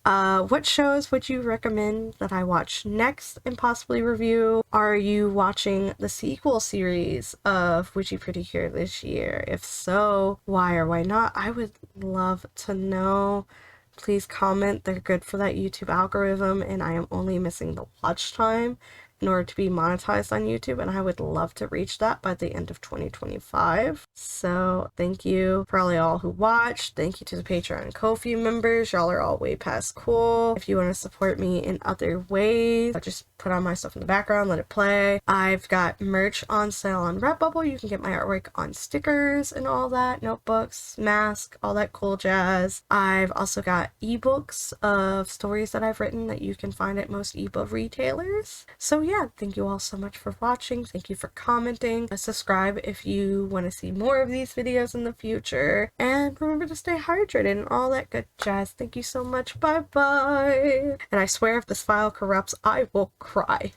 Speaker 1: What shows would you recommend that I watch next and possibly review? Are you watching the sequel series of Witchy PreCure this year? If so, why or why not? I would love to know. Please comment. They're good for that YouTube algorithm, and I am only missing the watch time in order to be monetized on YouTube, and I would love to reach that by the end of 2025. So thank you for all y'all who watched. Thank you to the Patreon and Ko-fi members. Y'all are all way past cool. If you want to support me in other ways, I'll just put on my stuff in the background, let it play. I've got merch on sale on Redbubble. You can get my artwork on stickers and all that, notebooks, mask, all that cool jazz. I've also got ebooks of stories that I've written that you can find at most ebook retailers. So yeah, thank you all so much for watching. Thank you for commenting. Subscribe if you want to see more of these videos in the future. And remember to stay hydrated and all that good jazz. Thank you so much. Bye bye. And I swear if this file corrupts, I will cry.